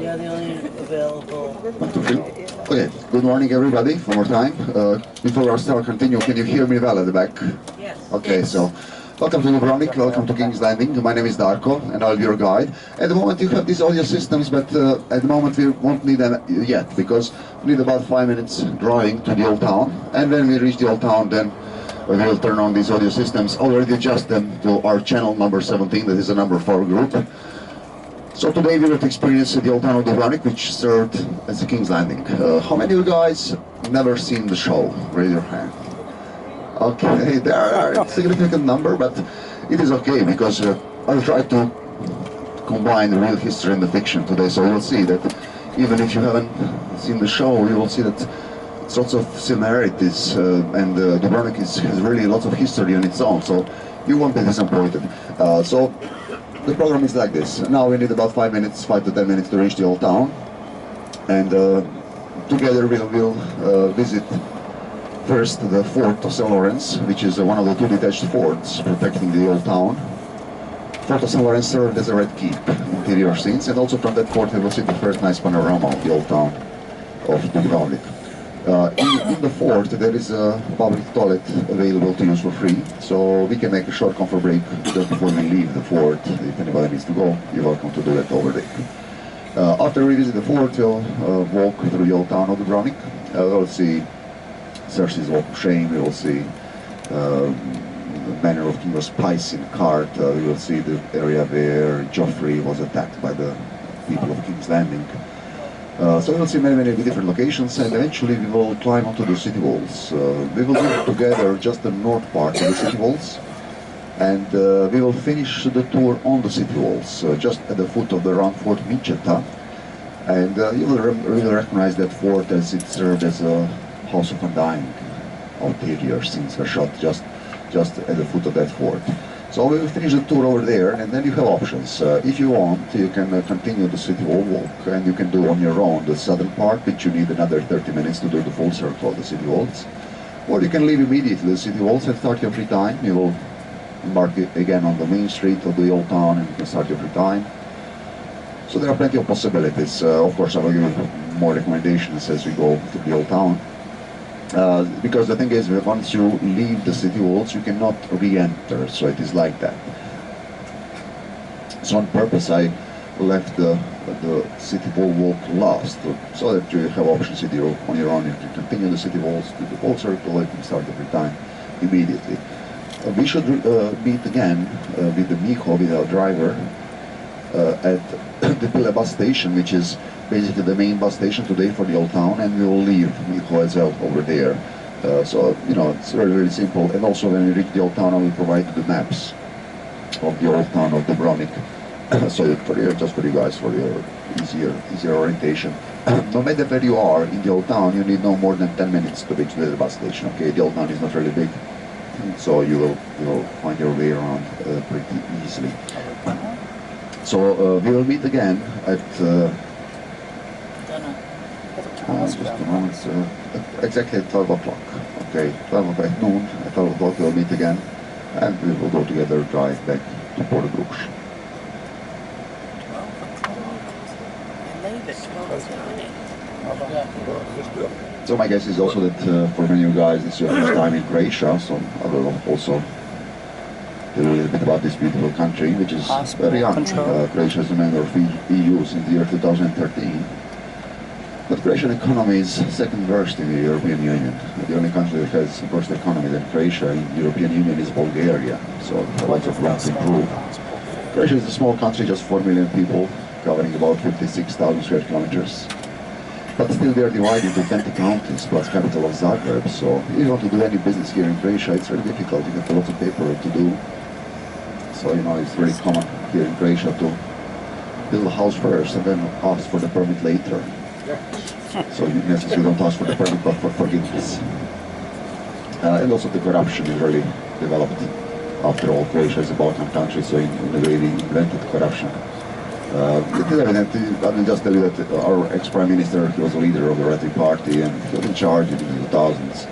Yeah, the only available. 1, 2, 3. Okay, good morning everybody, one more time. Before I start continue, can you hear me well at the back? Yes. Okay, so welcome to Dubrovnik, welcome to King's Landing. My name is Darko and I'll be your guide. At the moment you have these audio systems, but at the moment we won't need them yet because we need about 5 minutes driving to the old town. And when we reach the old town, then we will turn on these audio systems, already adjust them to our channel number 17, that is the number 4 group. So today we will experience the old town of Dubrovnik, which served as a King's Landing. How many of you guys never seen the show? Raise your hand. Okay, there are a significant number, but it is okay because I'll try to combine the real history and the fiction today. So you will see that even if you haven't seen the show, you will see that it's lots of similarities, and Dubrovnik has really lots of history on its own. So you won't be disappointed. So the program is like this. Now we need about 5 minutes, 5 to 10 minutes to reach the old town, and together we'll visit first the fort of St. Lawrence, which is one of the 2 detached forts protecting the old town. Fort of St. Lawrence served as a red keep, interior scenes, and also from that fort we will see the first nice panorama of the old town of Dubrovnik. In the fort there is a public toilet available to use for free, so we can make a short comfort break just before we leave the fort. If anybody needs to go, you're welcome to do that over there. After we visit the fort, we'll walk through the old town of Dubrovnik. We'll see Cersei's Walk of Shame, we will see the manor of King Spice in cart, we will see the area where Joffrey was attacked by the people of King's Landing. So we will see many different locations, and eventually we will climb onto the city walls. We will do together just the north part of the city walls, and we will finish the tour on the city walls, just at the foot of the round Fort Mincheta. And you will really recognize that fort as it served as a House of Undying. Ulterior scenes were shot just at the foot of that fort. So we will finish the tour over there, and then you have options. If you want, you can continue the city wall walk, and you can do on your own the southern part, which you need another 30 minutes to do the full circle of the city walls. Or you can leave immediately the city walls and start your free time. You will embark again on the main street of the old town, and you can start your free time. So there are plenty of possibilities. Of course, I will give you more recommendations as we go to the old town. Because the thing is, once you leave the city walls, you cannot re-enter, so it is like that. So on purpose, I left the city wall walk last, so that you have options on your own. You can continue the city walls, do the whole circle, you can start every time immediately. We should meet again with the Miho, with our driver, at the Pile bus station, which is basically the main bus station today for the old town, and we will leave Miho as well over there. So, you know, it's very simple. And also when we reach the old town, I will provide the maps of the old town of Dubrovnik. So just for you guys, for your easier orientation. No matter where you are in the old town, you need no more than 10 minutes to reach the bus station. Okay, the old town is not really big, so you will find your way around pretty easily. So we will meet again at just a moment, exactly at 12 o'clock. Okay, 12 o'clock at noon, at 12 o'clock we will meet again, and we will go together, drive back to Port Brooks. So my guess is also that for many of you guys it's your first time in Croatia, so I will also tell you a little bit about this beautiful country, which is very young. Croatia is a member of EU since the year 2013. But Croatian economy is second worst in the European Union. The only country that has worse economy than Croatia in the European Union is Bulgaria, so lots of room to improve. Croatia is a small country, just 4 million people, covering about 56,000 square kilometers. But still they are divided into 20 counties, plus capital of Zagreb, so if you want to do any business here in Croatia, it's very difficult. You have lots of paperwork to do. So, you know, it's very common here in Croatia to build a house first and then ask for the permit later. So you necessarily don't ask for the permit, but for forgiveness. And also the corruption is really developed. After all, Croatia is a Balkan country, so in a way we invented corruption. It is evident, I will just tell you that our ex-prime minister, he was a leader of the Reti party, and he was in charge in the 2000s.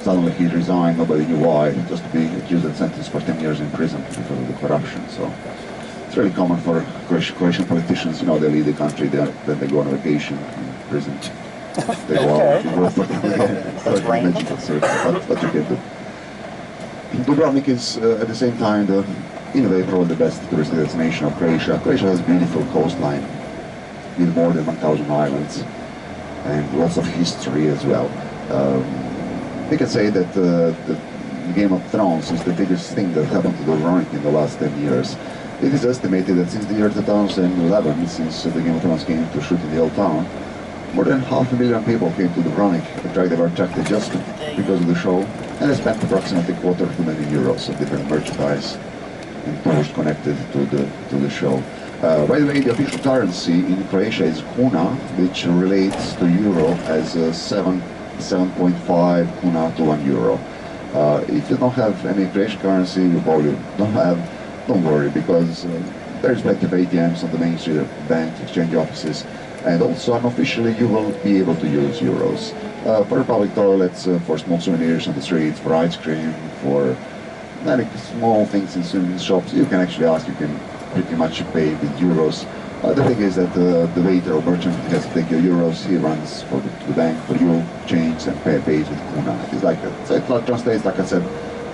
Suddenly he resigned, nobody knew why, just to be accused and sentenced for 10 years in prison because of the corruption. So It's really common for Croatian politicians, you know, they leave the country, then they go on vacation in prison. They go out and work for That's range. what you can do. Dubrovnik is at the same time in a way probably the best tourist destination of Croatia. Croatia has a beautiful coastline with more than 1,000 islands and lots of history as well. We can say that the Game of Thrones is the biggest thing that happened to Dubrovnik in the last 10 years. It is estimated that since the year 2011, since the Game of Thrones came to shoot in the old town, more than 500,000 people came to Dubrovnik. They were attracted just because of the show, and they spent approximately €250,000 of different merchandise and tours connected to the show. By the way, the official currency in Croatia is kuna, which relates to euro as 7.5 kuna to €1. If you don't have any Croatian currency, you probably don't worry, because there's plenty of ATMs on the main street, bank, exchange offices, and also unofficially you will be able to use euros. For public toilets, for small souvenirs on the streets, for ice cream, for many small things in shops, you can actually ask, you can pretty much pay with euros. The thing is that the waiter or merchant has to take your euros, he runs for the bank for you, change, and pays with kuna. It's like that. So it translates, like I said,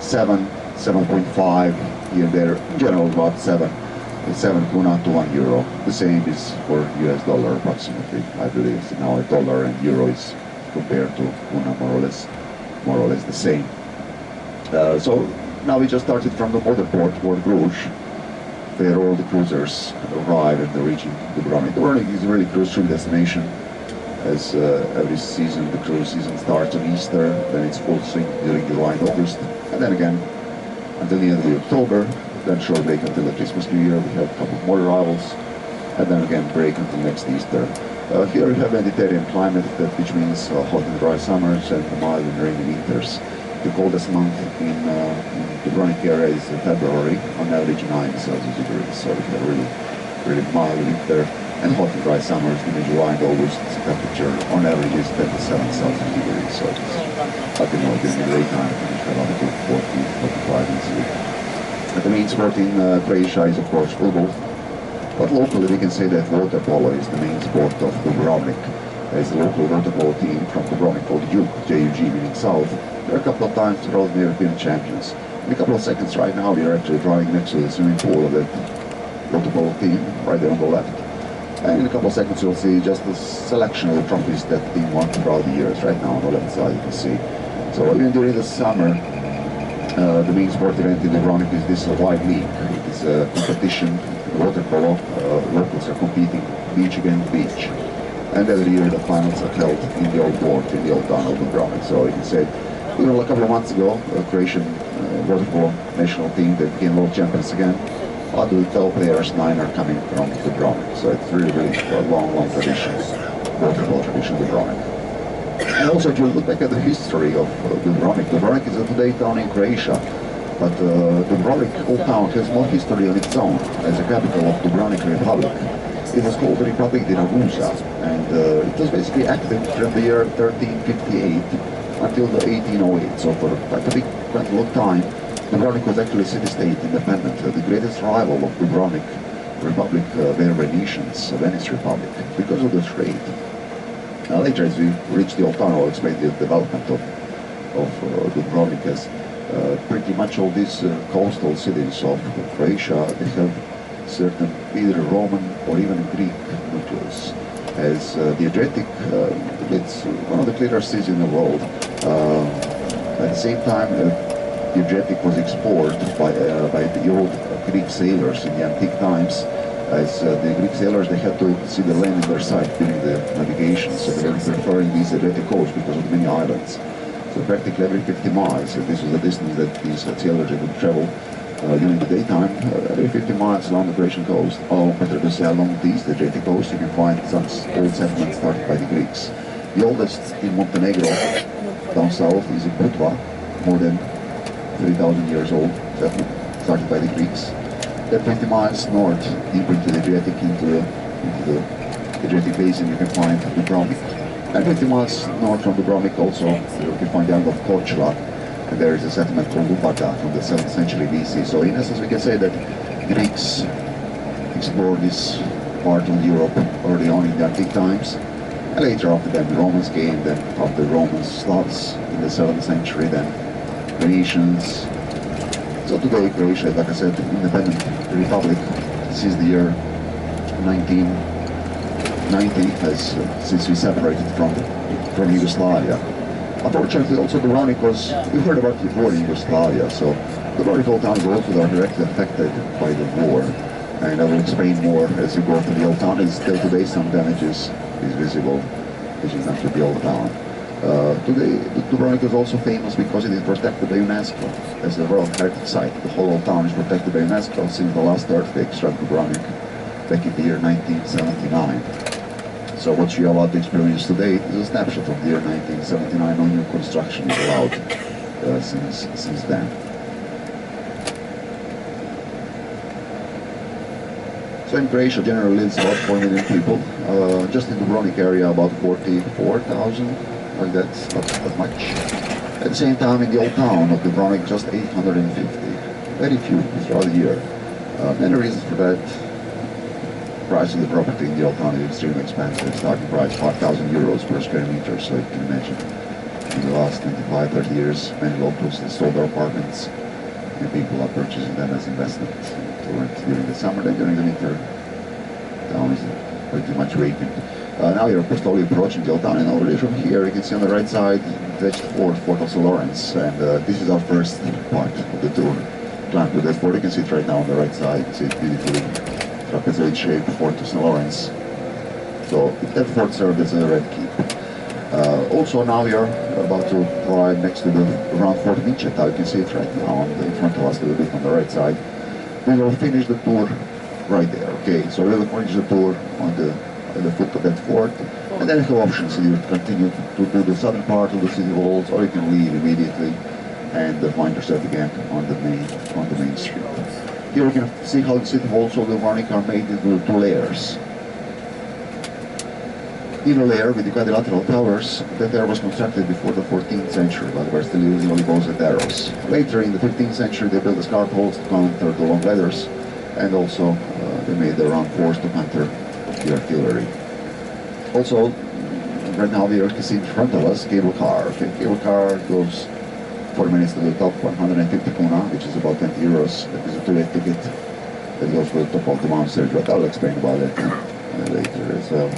7.5 here and there, in general about 7 kuna to €1. The same is for US dollar approximately, I believe. So now a dollar and euro is compared to kuna more or less the same. So now we just started from the border port, Port Bruges, where all the cruisers arrive and they're reaching Dubrovnik. Dubrovnik is a really cruise ship destination, as every season, the cruise season starts on Easter, then it's full swing during July and August, and then again until the end of October, then short break until the Christmas New Year. We have a couple more arrivals, and then again break until next Easter. Here we have Mediterranean climate, which means hot and dry summers and mild and rainy winters. The coldest month in Dubrovnik area is February, on average 9 Celsius degrees, so we have really mild winter and hot and dry summers. In July and August, the temperature on average is 27 Celsius degrees, so it's like, you know, during the daytime we have up to 40, 45 easily. The main sport in Croatia is of course football, but locally we can say that water polo is the main sport of Dubrovnik. There's a local water polo team from Dubrovnik called JUG, meaning South. There are a couple of times throughout the European champions. In a couple of seconds right now we are actually driving next to the swimming pool of that water polo team, right there on the left. And in a couple of seconds you'll see just a selection of the trophies that the team won throughout the years. Right now on the left side you can see. So even during the summer, the main sport event in Dubrovnik is this wide league. It's a competition, water polo. Locals are competing beach against beach. And every year the finals are held in the old port, in the old town of Dubrovnik. So you can say, even a couple of months ago, a Croatian water polo national team, they became world champions again. Out of the 12 players, 9 are coming from Dubrovnik. So it's really a long tradition, water polo tradition of Dubrovnik. And also, if you look back at the history of Dubrovnik is a today town in Croatia, but Dubrovnik, old town, has more history on its own as a capital of Dubrovnik Republic. It was called the Republic di Ragusa, and it was basically active from the year 1358 until the 1808. So for quite a long time, Dubrovnik was actually city-state independent. The greatest rival of Dubrovnik Republic were Venetians, Venice Republic, because of the trade. Later, as we reach the old town, I'll explain the development of Dubrovnik, as pretty much all these coastal cities of Croatia, they have certain either Roman or even Greek nucleus. As the Adriatic, it's one of the clearest seas in the world. At the same time, the Adriatic was explored by the old Greek sailors in the antique times. As the Greek sailors, they had to see the land in their sight during the navigation, so they were preferring these Adriatic coast because of the many islands. So practically every 50 miles, and this was the distance that these sailors would travel during the daytime, every 50 miles along the Croatian coast, or better to say along the east Adriatic coast, you can find some old settlements started by the Greeks. The oldest in Montenegro, down south, is in Budva, more than 3,000 years old, started by the Greeks. Then 20 miles north, deeper into the Adriatic, into the Adriatic basin, you can find Dubrovnik. And 20 miles north from Dubrovnik also, you can find the island of Korčula, and there is a settlement called Lubata from the 7th century BC. So in essence, we can say that Greeks explored this part of Europe early on in the antique times. And later after that the Romans came, then after the Romans, Slavs in the 7th century, then Venetians. So today Croatia, like I said, independent republic. This is the year 1990, since we separated from Yugoslavia. Unfortunately, also Dubrovnik was, we heard about the war in Yugoslavia, so Dubrovnik old towns also are directly affected by the war. And I will explain more as you go to the old town. And still today some damages is visible, as you come to the old town. Today, Dubrovnik is also famous because it is protected by UNESCO as a World Heritage Site. The whole old town is protected by UNESCO since the last earthquake struck Dubrovnik back in the year 1979. So what you are about to experience today is a snapshot of the year 1979. No new construction is allowed since then. So in Croatia generally lives about 4 million people. Just in the Dubrovnik area about 44,000, like that's not that much. At the same time in the old town of Dubrovnik just 850. Very few throughout the year. Many reasons for that. Price of the property in the old town is extremely expensive. Starting price 5,000 euros per square meter, so you can imagine. In the last 25-30 years, many locals installed their apartments and people are purchasing them as investment to rent during the summer. Then during the winter, the town is pretty much vacant. Now you're slowly approaching the old town, and already from here you can see on the right side the Fort of St. Lawrence, and this is our first part of the tour. Climb to that fort, you can see it right now on the right side. You see it beautifully trapezoid shaped Fort of St. Lawrence. So that fort served as a red keep. Also now we are about to drive next to the round Fort Vinceta. You can see it right now in front of us a little bit on the right side. We will finish the tour right there, okay? So we will finish the tour on the foot of that fort, and then you have options. You continue to do the southern part of the city walls, or you can leave immediately and find yourself again on the main street. Here you can see how the city walls of Dubrovnik are made into 2 layers. Inner layer with the quadrilateral towers, that layer was constructed before the 14th century, but we're still using only bows and arrows. Later in the 15th century they built the scarp holes to counter the long ladders, and also they made the round forts to counter the artillery. Also, right now we can see in front of us cable car. Okay, cable car goes 4 minutes to the top, 150 kuna, which is about 20 euros. That is a 2-day ticket that goes to the top of the monastery, but I'll explain about it later as well.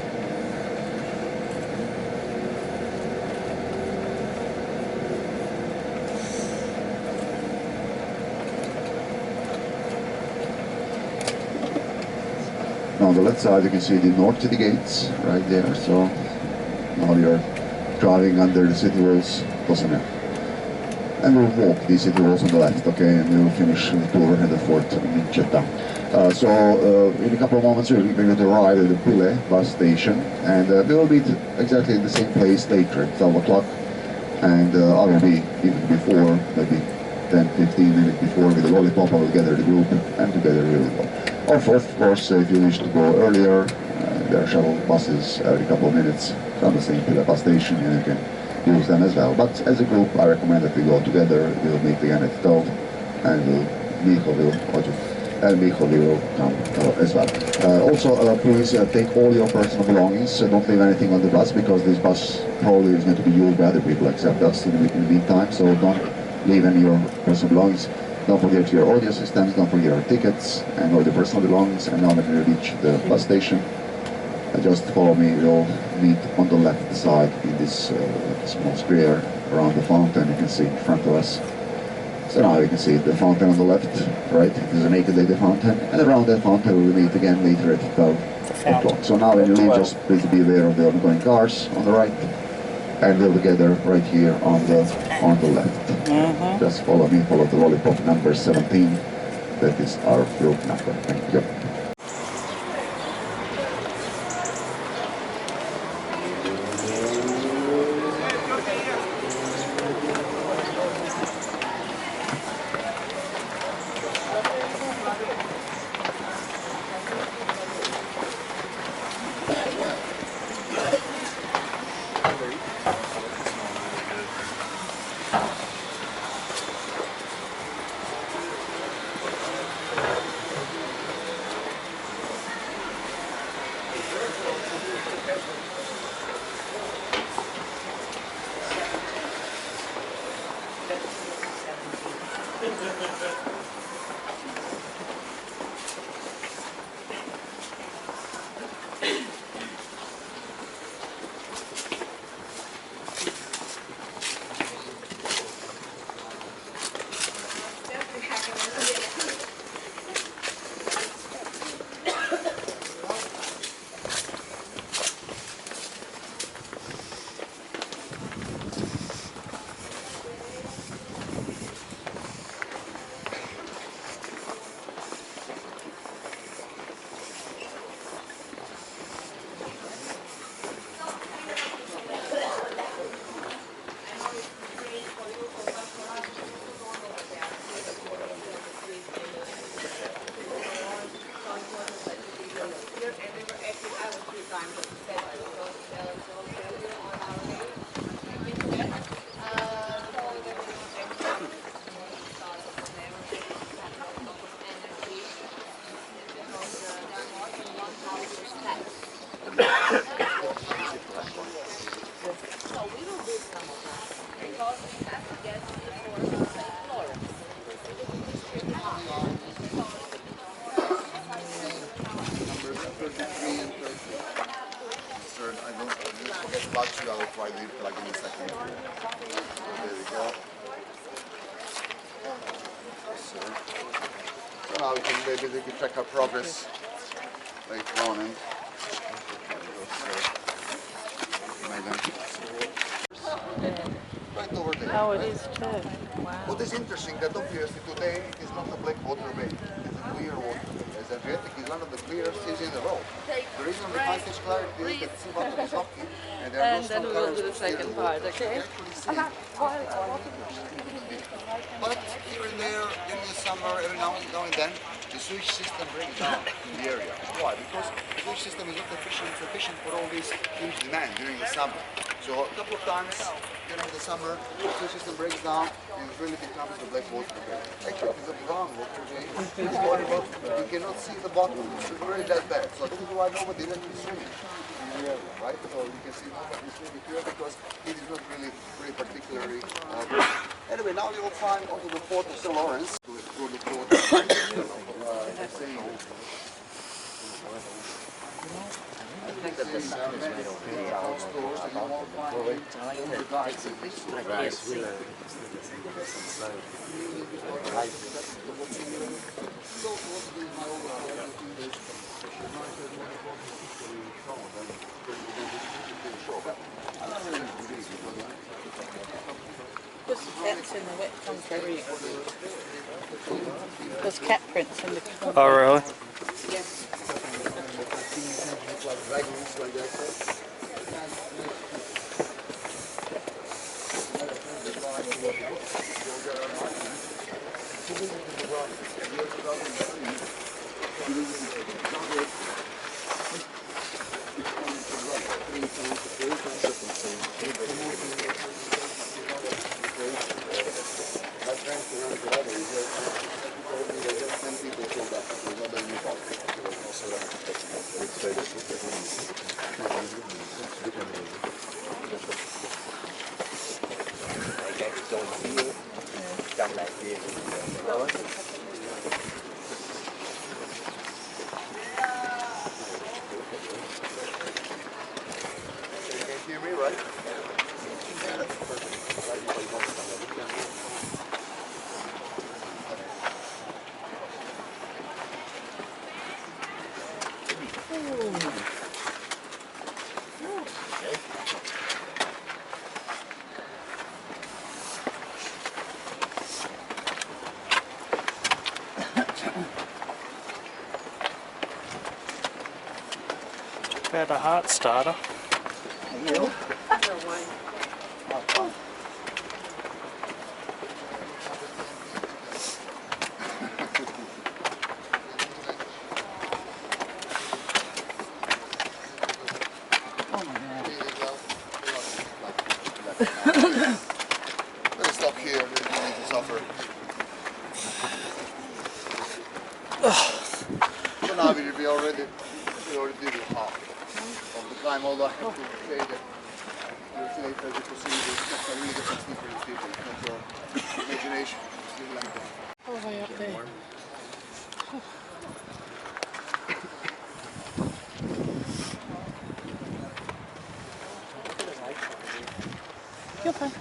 Now on the left side you can see the north city gates right there, so now you're driving under the city walls, and we'll walk these city walls on the left, okay, and we'll finish the tour at the Fort Vinceta. In a couple of moments we're going to arrive at the Pile bus station, and we will be exactly in the same place later at 12 o'clock, and I will be even before, maybe 10-15 minutes before, with the lollipop. I will gather the group, and together we will go. Of course, if you wish to go earlier, there are shuttle buses every couple of minutes from the same Pile bus station, and you can use them as well. But as a group, I recommend that we go together. We'll meet again at 12, and Miho will come as well. Also, please take all your personal belongings. Don't leave anything on the bus, because this bus probably is going to be used by other people except us in the meantime. So don't leave any of your personal belongings. Don't forget your audio systems, don't forget your tickets and all your personal belongings. And now when you reach the bus station, just follow me. We'll meet on the left side in this small square around the fountain you can see in front of us. So now you can see the fountain on the left, right? It is a naked lady fountain, and around that fountain we will meet again later at 12 o'clock. So now when you leave, just please be aware of the ongoing cars on the right, and we'll together right here on the left. Just follow me, follow the lollipop number 17. That is our group number. Thank you. So now we can maybe check our progress later on. And right over there. Oh, it is too. Wow. What is interesting that obviously today it is not a black water bay, it is a clear water bay. As Adriatic is one of the clearest seas in the world. The reason behind this clarity is that sea bottom is rocky and there are no then we will do the second part, okay? But here and there, in the summer, every now and then, the sewage system breaks down in the area. Why? Because the sewage system is not sufficient for all this huge demand during the summer. So a couple of times during the summer, the sewage system breaks down and it really becomes a black water bay. Actually, it's a brown water bay. It's horrible. You cannot see the bottom. It's really that bad. So this is why nobody let me swim in the area, right? So you can see nobody swimming here because it is not really particularly good. Anyway, now you will climb onto the port of St. Lawrence. Through the port I think that the sun is made of really Cats in the wet concrete. There's cat prints in the concrete. Oh, really? Yes. Hear me, right? About a heart starter. Let's stop here, there's no need to suffer. So now we already did half. time, although I have to say that years later the procedure is a really different different people. It's not your imagination. It's really like that. How high up there? You're fine.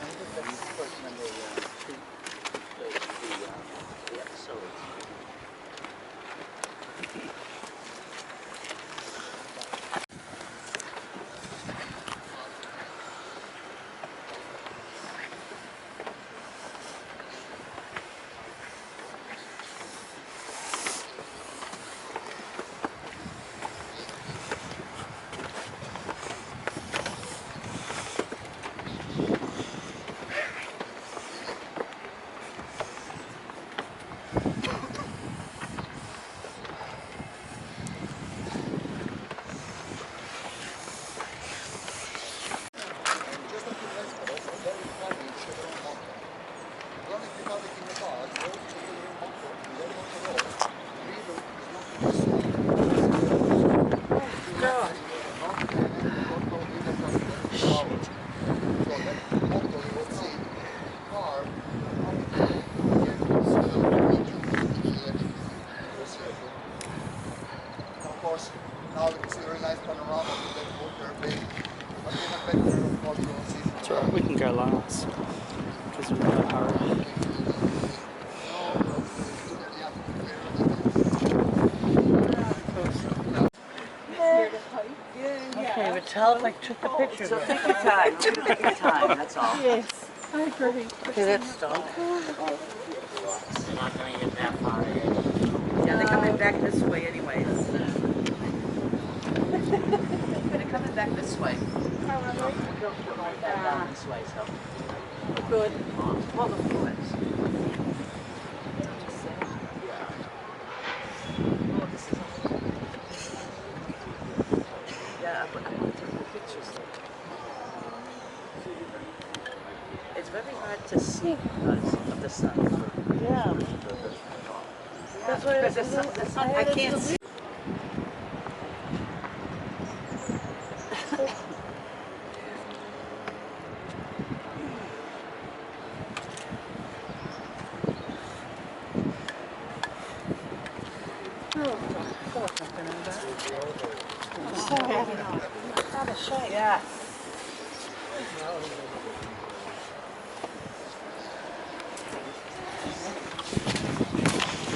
Now we can see a very nice panorama of that water bay. But we have better, of course, you will see. It's alright, we can go last. Because we're in a hurry. Okay, but tell if I took the picture. So take your time, take your time, that's all. Yes, I agree. Okay, that's done. They're not going to get that far in. Yeah, they're coming back this way anyways. They're coming back this way. Down this way, so. Good. Well, the fluids. Yeah, but I want to take the pictures. It's very hard to see because of the sun. Yeah. That's why Because the sun, I can't see. Yeah.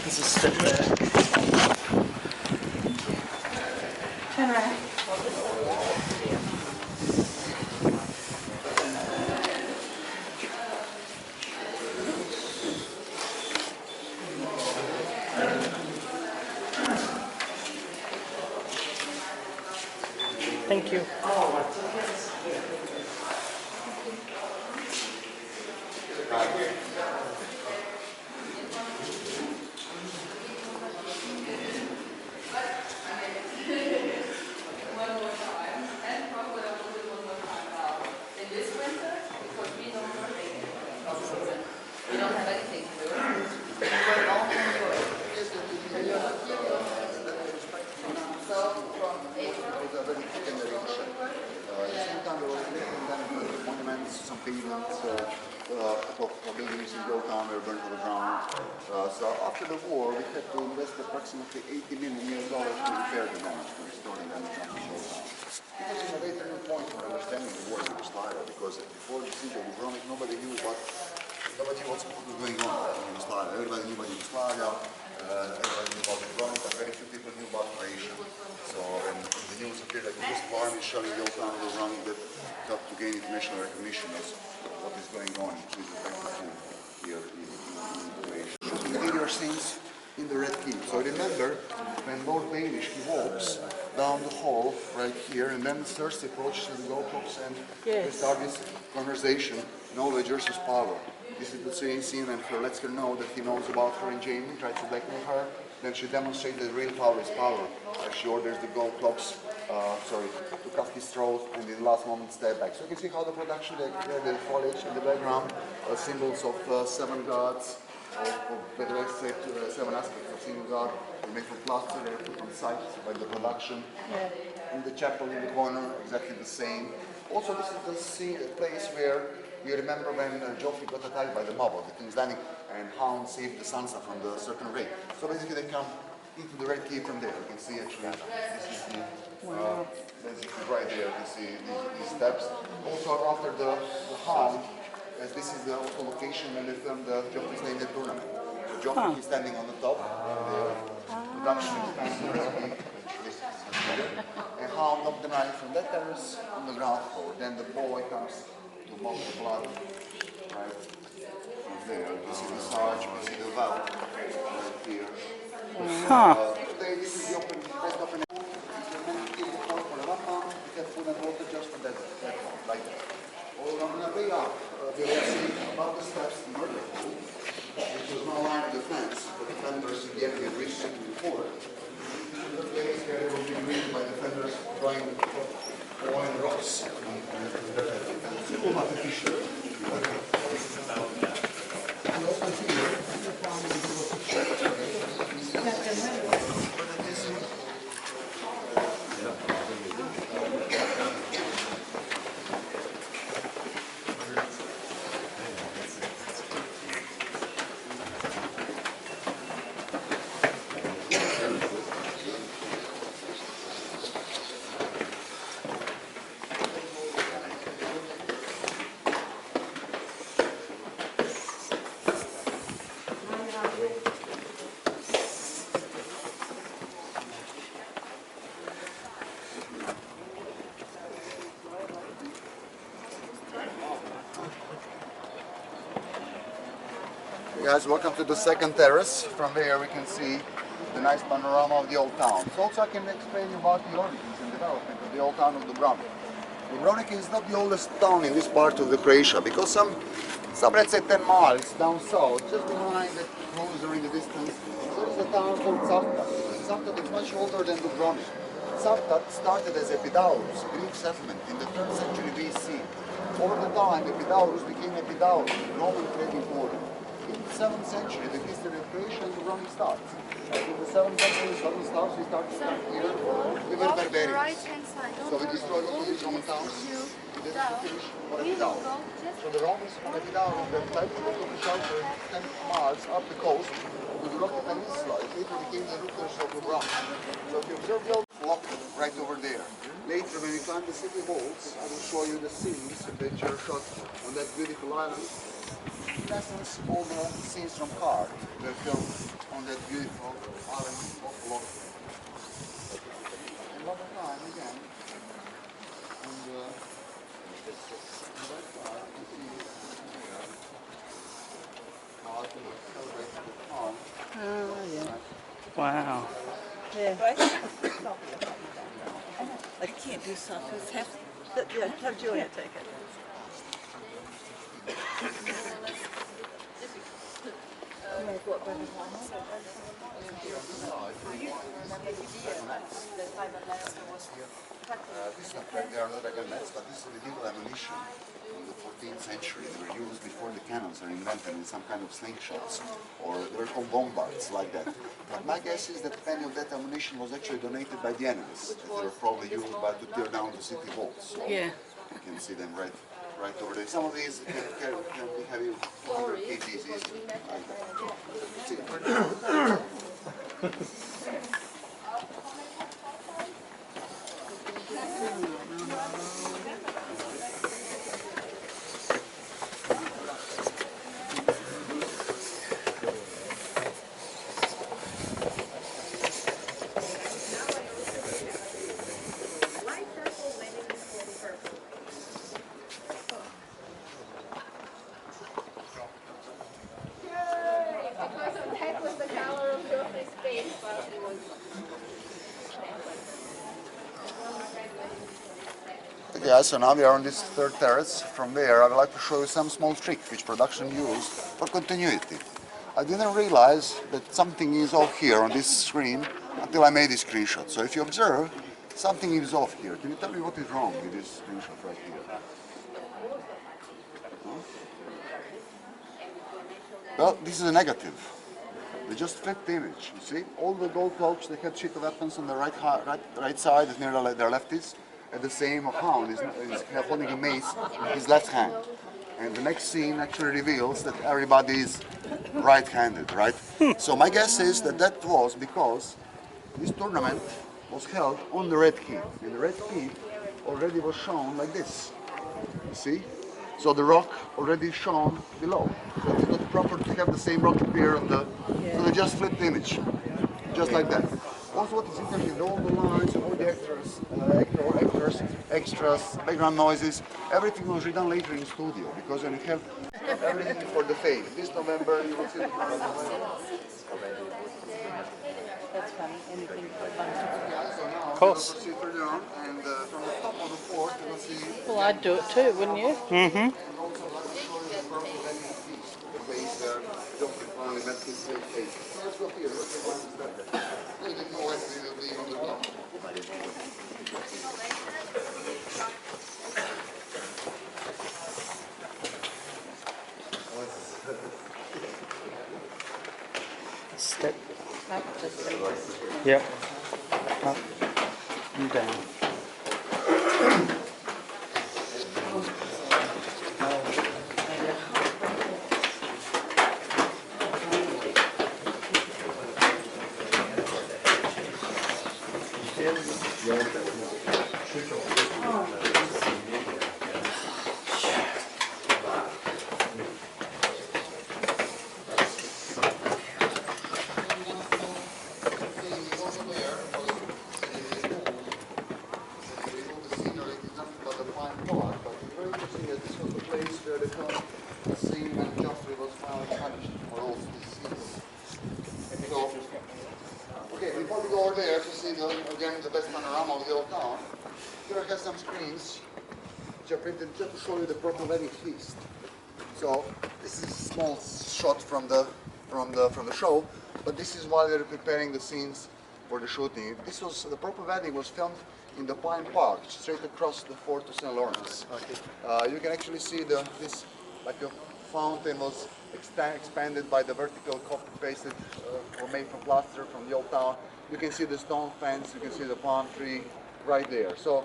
There's a step there. Turn around. Thank you. Some pavements for buildings in Gotham were burned to the ground. So after the war, we had to invest approximately $80 million to repair the damage, to restore the damage of Gotham. It was a very turning point for understanding the war in Yugoslavia, because before the siege of Dubrovnik, nobody knew what was going on in Yugoslavia. Everybody knew about Yugoslavia, everybody knew about Dubrovnik, but very few people knew about Croatia. So when the news appeared like this army shelling Gotham and Dubrovnik, that got to gain international recognition as what is going on with the battlefield here in Croatia. Shooting video scenes in the Red Keep. So remember when Lord Baelish, he walks down the hall right here, and then Cersei approaches the Goldclops and they start this conversation. Knowledge versus power. This is the same scene when he lets her know that he knows about her and Jamie, tries to blackmail her. Then she demonstrates that real power is power. She orders the Goldclops to cut his throat, and in the last moment step back. So you can see how the production, the foliage in the background, symbols of 7 gods, or better say 7 aspects of single god, made from plaster, they put on site by the production. Yeah. in the chapel in the corner, exactly the same. Also, this is the place where you remember when Joffrey got attacked by the mob of the King's Landing and Hound saved the Sansa from the certain raid. So basically they come into the Red Keep from there. You can see actually this is the, basically right there, you see these steps. Also after the Hound, as this is the also location when they filmed the Joffrey's Named tournament. So Joffrey is standing on the top there. Production is standing there. And Hound knocked the knife from that terrace on the ground floor. Then the boy comes to mop the blood right from there. You see the sarge, you see the valve right here. Today this is the best open air. You can keep the pot for 1 month, you have food and water just for that one, like that. On the way up, we will see above the steps the murder pool, which was no longer the fence, but the defenders in the area reached it before. The place where they will be greeted by defenders throwing oil and rocks. Super artificial. And also here, you found a picture. Guys, welcome to the second terrace. From there we can see the nice panorama of the old town. So also I can explain you about the origins and development of the old town of Dubrovnik. Dubrovnik is not the oldest town in this part of the Croatia because some let's say 10 miles down south, just behind the closer in the distance, there is a town called Cavtat. Cavtat is much older than Dubrovnik. Cavtat started as Epidaurus, a Greek settlement in the 3rd century BC. Over the time, Epidaurus became Epidaurus, Roman trading order. In the 7th century, the history of Croatia and Dubrovnik starts. In the 7th century, Southern Stars, we started here. We were barbarians. So we destroyed all these Roman towns. We didn't finish for Epidaurus. So the Romans from Epidaurus, they fled to the shelter 10 miles up the coast to the Rocky Peninsula. It later became the rulers of Dubrovnik. So if you observe the old block right over there. Later, when we climb the city walls, I will show you the scenes that are shot on that beautiful island. In essence, all the scenes from Card were filmed on that beautiful island of London. And one more time, again, on the right side, you see Card celebrating the town. Oh, yeah. Wow. Yeah. I can't do something. Yeah, have Julia take it. This is not right, they are not dragonets, but this is medieval ammunition from the 14th century. They were used before the cannons are invented in some kind of slingshots, or they were called bombards, like that. But my guess is that many of that ammunition was actually donated by the enemies, that they were probably used to tear down the city walls. So Yeah. you can see them right over there. Some of these can be heavy, 100 kgs easily, like that. See, Yeah, so now we are on this 3rd terrace. From there, I would like to show you some small trick which production used for continuity. I didn't realize that something is off here on this screen until I made this screenshot. So if you observe, something is off here. Can you tell me what is wrong with this screenshot right here? Well, this is a negative. They just flipped the image. You see, all the gold cloaks, they had sheet of weapons on the right side, is near their lefties, and the same hound is holding a mace in his left hand. And the next scene actually reveals that everybody is right-handed, right? So my guess is that that was because this tournament was held on the red key, and the red key already was shown like this. You see? So the rock already shown below. So it's not proper to have the same rock appear on the. So they just flipped the image, just like that. Also, what is interesting, all the lines, all the extras, background noises, everything was redone later in studio because when you have everything for the fade. This November you will see the That's funny. Anything fun. of course. Proceed further on, and from the top of the fort you will see. Well, I'd do it too, wouldn't you? And also I'll show you the purple vending feast, the place where Geoffrey finally met his fate. So let's go here. Let's go one step there. A little bit more will be on the top. Step. Up, just Yep. Up and down. Before we go over there to see again the best panorama of the old town, here I have some screens which are printed just to show you the proper wedding feast. So this is a small shot from the show, but this is while they're preparing the scenes for the shooting. This was the proper wedding was filmed in the Pine Park, straight across the fort to St. Lawrence. Okay. You can actually see this like a fountain was expanded by the vertical copy-pasted or made from plaster from the old town. You can see the stone fence, you can see the palm tree right there. So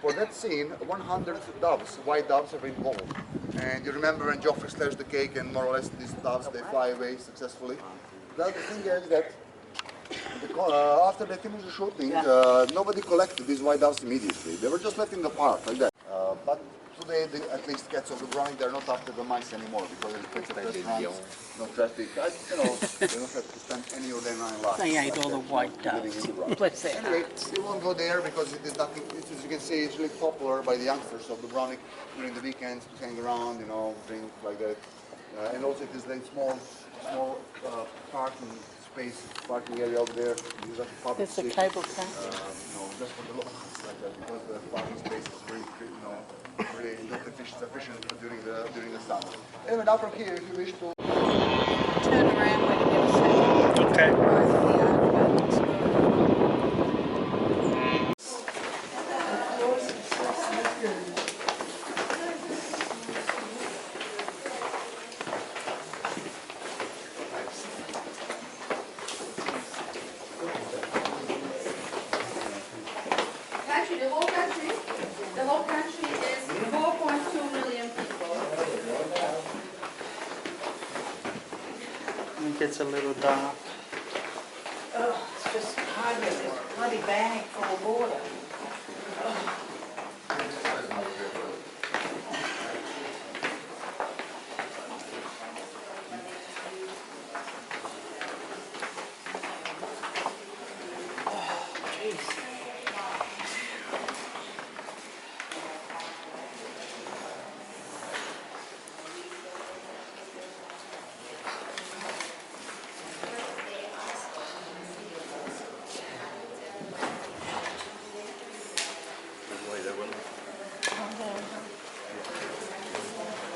for that scene, 100 doves, white doves, have been involved. And you remember when Geoffrey slashed the cake and more or less these doves, they fly away successfully. The thing is that after they finished the shooting, nobody collected these white doves immediately. They were just left in the park like that. But today, at least cats of Dubrovnik, they're not after the mice anymore because there's plenty of restaurants, no traffic. They don't have to spend any of their 9 lives. They ate all the white doves. Bless their Anyway, hearts. we won't go there because it is nothing. As you can see, it's really popular by the youngsters of Dubrovnik during the weekends to hang around, drink like that. And also, it is a small parking area out there. There's a cable car. Just for the locals like that because the parking space is really not efficient during the summer. Anyway, now from here, if you wish to Turn around when you get a second. Okay. The whole country is 4.2 million people. It gets a little dark. Oh, it's just hard with this bloody bag full of water.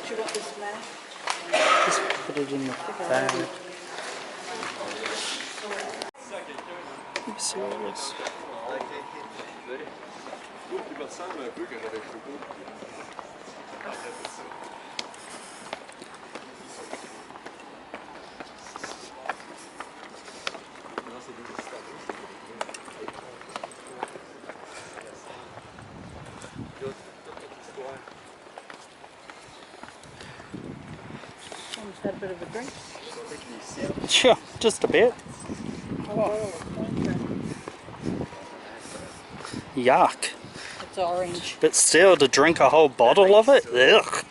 Do you want this map? Just put it in the bag. Are you serious? Had a bit of a drink. Sure, just a bit. Yuck. It's orange. But still, to drink a whole bottle of it? Ugh.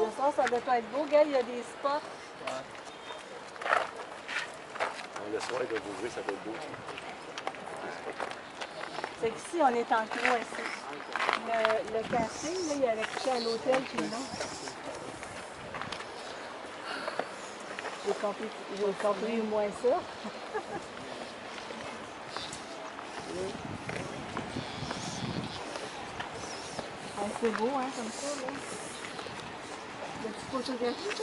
Le soir, ça doit être beau, gars, il y a des spots. Le soir, il va ouvrir, ça va être beau. C'est qu'ici, on est en Croatie. Le casting, là, il allait coucher à l'hôtel, puis non. J'ai compris au moins ça. Ah, c'est beau, hein, comme ça, là. La petite photographie, ça.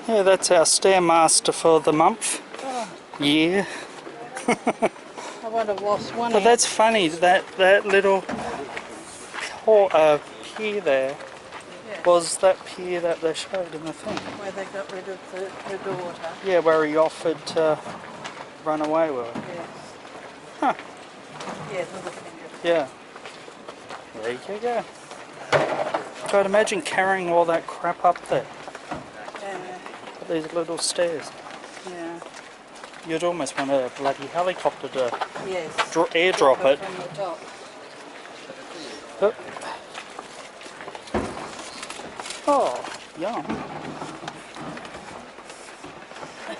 Yeah, that's our stairmaster for the month. Yeah. I would have lost one. But that's funny, that little pier there was that pier that they showed in the thing. Where they got rid of the daughter. Yeah, where he offered to run away with her. Yes. Huh. Yeah, little finger. Yeah. There you go. God, imagine carrying all that crap up there. These little stairs. Yeah. You'd almost want a bloody helicopter to Yes. airdrop it. From the top. Oh, yum.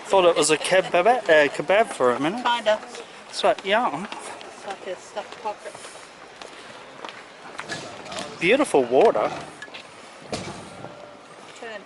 Thought it was a kebab for a minute. Kinda. It's like, yum. It's like a stuffed pocket. Beautiful water. Turn.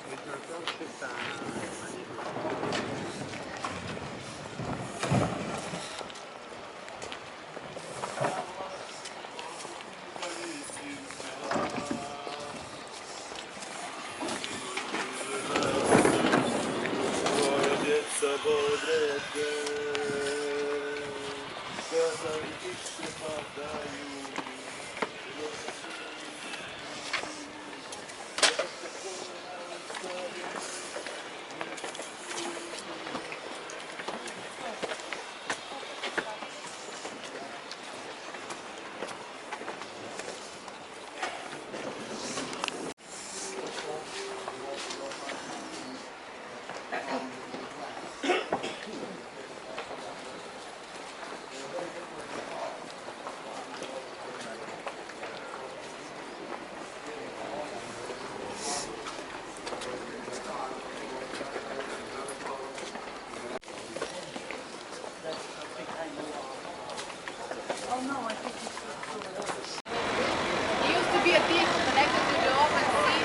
It used to be a beach connected to the open sea.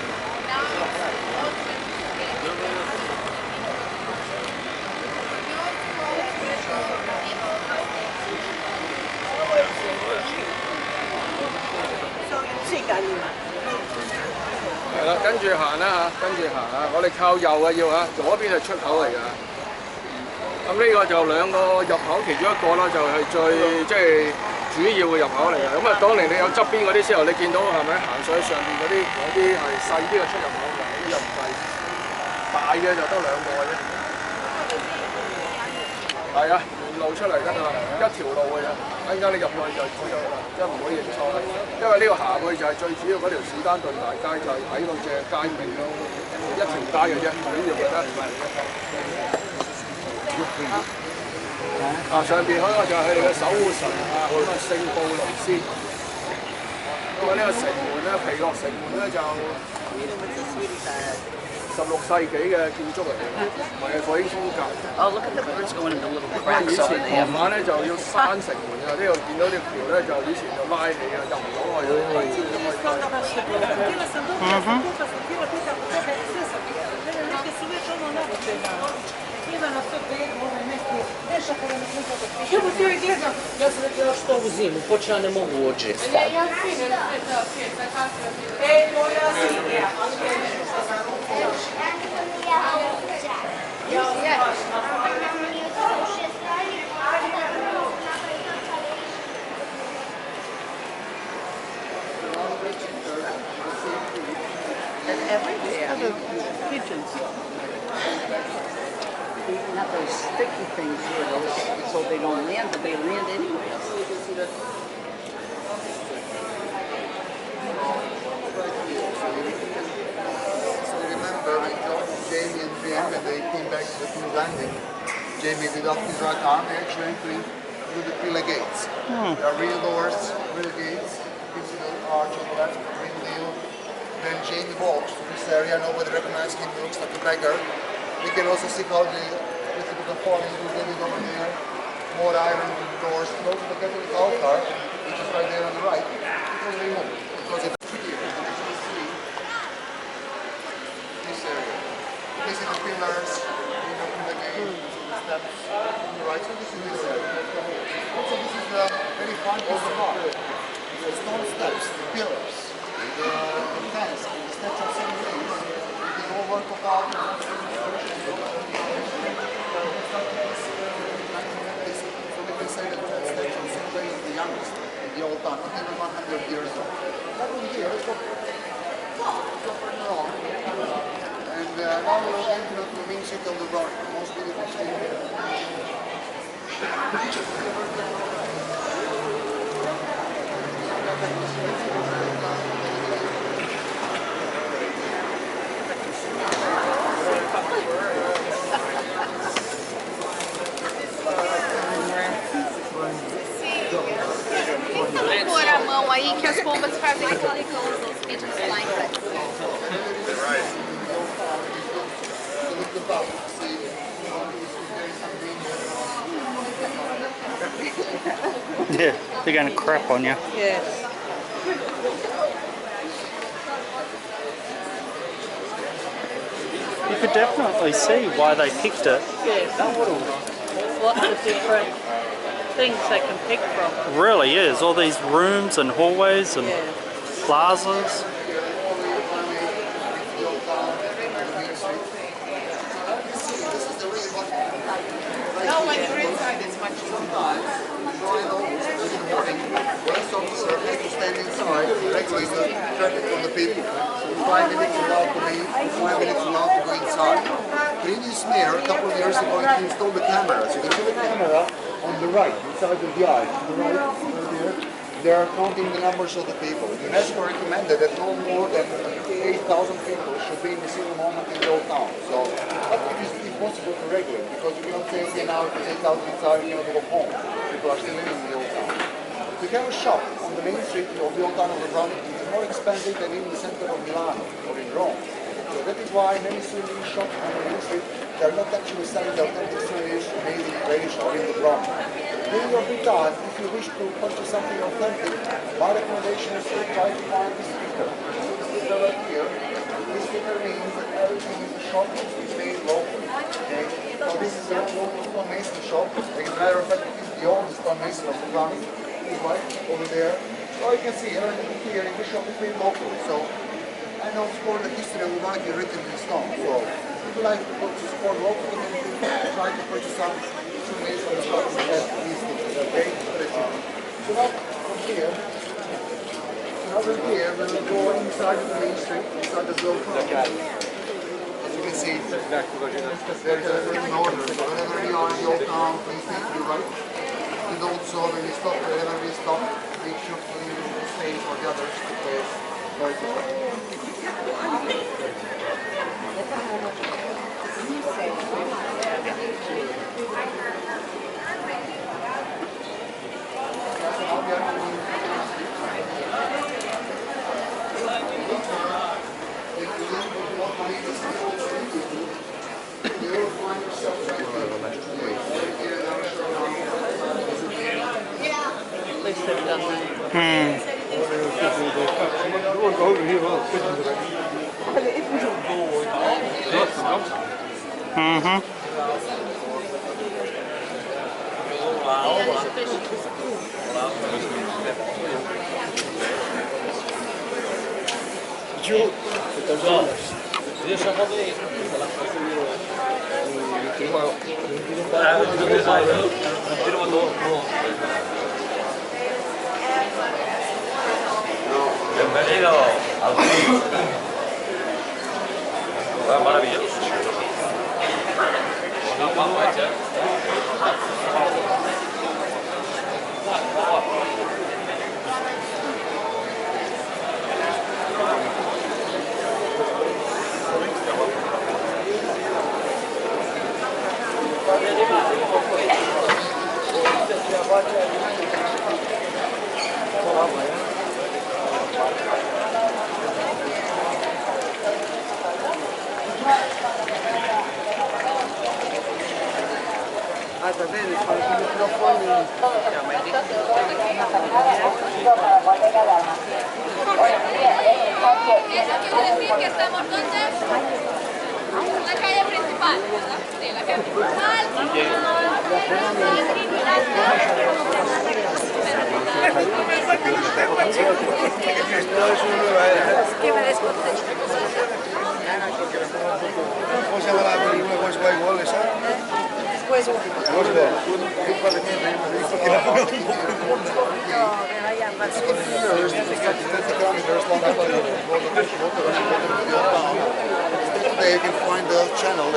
Now it's 係啦，跟住行啦嚇，跟住行啊！我哋靠右啊要嚇，左邊係出口嚟㗎。咁呢個就兩個入口，其中一個啦就係最主要嘅入口嚟嘅。咁啊，當年你有側邊嗰啲之後，你見到係咪行上去上邊嗰啲係細啲嘅出入口㗎？呢又唔係，大嘅就得兩個嘅啫。係啊，沿路出嚟㗎嘛，一條路嘅啫。一陣間你入去就知道啦，即係唔可以認錯啦。因為呢個行去就係最主要嗰條士丹頓大街，就係睇到隻街尾咯，一條街嘅啫，主要嘅咧。上邊嗰個就係佢哋嘅守護神啊，咁啊聖布雷斯。咁啊呢個城門咧，皮諾城門咧就16世紀嘅建築嚟嘅，唔係火英風格。Oh, look at the birds going into little 以 cracks 前 over 傍 there. 晚咧就要閂城門㗎，呢度見到條橋咧就以前就拉起啊，入唔到去。Ja sam rekao još to u zimu, počeo ne mogu uođe. And everywhere. Pigeons. Not those sticky things here, those, so they don't land, but they land anyway. So remember when Jamie and Brian, when they came back to the King's Landing, Jamie without his right arm, they actually entered through the pillar gates. There are real doors, real gates. You see the arch on the left, green deal. When Jamie walks to this area, nobody recognizes him, he looks like a beggar. We can also see how the little bit of falling building over there. More iron doors, close to the Catholic altar, which is right there on the right. It was removed because it's here. As you see, this area. This is the pillars, you know, from the gate, the steps on the right. So this is this area. Also, this is a very fine piece of art. The stone steps, the pillars, the fence, the steps of St. James. It is all work of art. Say that that statue of St. James is the youngest in the old town, not even 100 years old. That one here is wrong. And now we're entering the main city of Dubrovnik, the most beautiful city here. Pôr a mão aí que as pombas fazem aquele close, os vídeos lá em casa. Yeah, they're going to crap on you. Yes. You could definitely see why they picked it. Yes. There's lots of different things they can pick from. It really is. All these rooms and hallways and Yeah. plazas. No, when you're inside it's much easier. Police officer has to stand inside, regulate the traffic from the people. 5 minutes allowed to leave, 5 minutes allowed to go inside. Previous mayor, a couple of years ago, he installed the cameras. You can see the camera on the right, inside of the eye. On the right, right there, they are counting the numbers of the people. UNESCO recommended that no more than 8,000 people should be in the single moment in the old town. So, but it is impossible to regulate because you cannot say, okay, now it's 8,000 inside, you cannot go home. People are still living in the old town. To have a shop on the main street of the old town of Dubrovnik is more expensive than in the center of Milan or in Rome. So that is why many Swedish shops on the main street, they are not actually selling the authentic Swedish made in Croatia or in Dubrovnik. During your free time, if you wish to purchase something authentic, my recommendation is to try to find this sticker. This sticker right here. This sticker means that everything in the shop is made locally. Okay? So this is a local stonemason shop. As a matter of fact, it is the oldest stonemason of Dubrovnik. Right over there. So you can see everything here in the shop is made locally. So I know for the history of Dubrovnik is written in stone. So if you like to support local community, try to purchase some souvenirs from the shop that has these things. Okay? So now from here, we'll go inside the main street, inside the old town. As you can see, there is an order. So whenever you are in the old town, please take your right. And also when we stop, whenever we stop, make sure to leave the space for the others to pass by the way. At least they've done that. Mm-hmm. Bienvenido al lugar maravilloso. Eso quiere decir que estamos donde? En la calle principal, ¿verdad? Sí, la calle ¿Cómo se llama la película Westworld esa? There you can find the channel.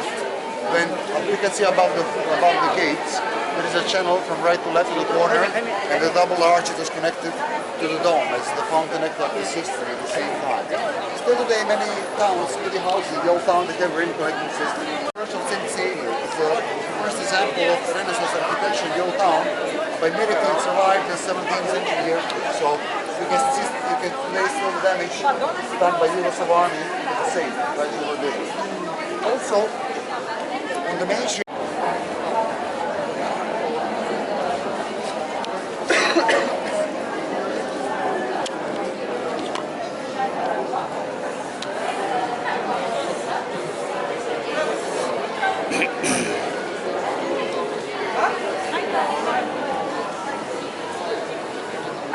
When you can see above the gates, there is a channel from right to left in the corner, and the double arch is connected to the dome. It's the fountain of this history at the same time. Still today, many towns, many houses in the old town, they have a really connected system. Church of St. Xavier is the first example of Renaissance architecture in the old town. By miracle, it survived the 17th century here, so you can trace all the damage done by Yugoslav army to the same right over there. Also, on the main street.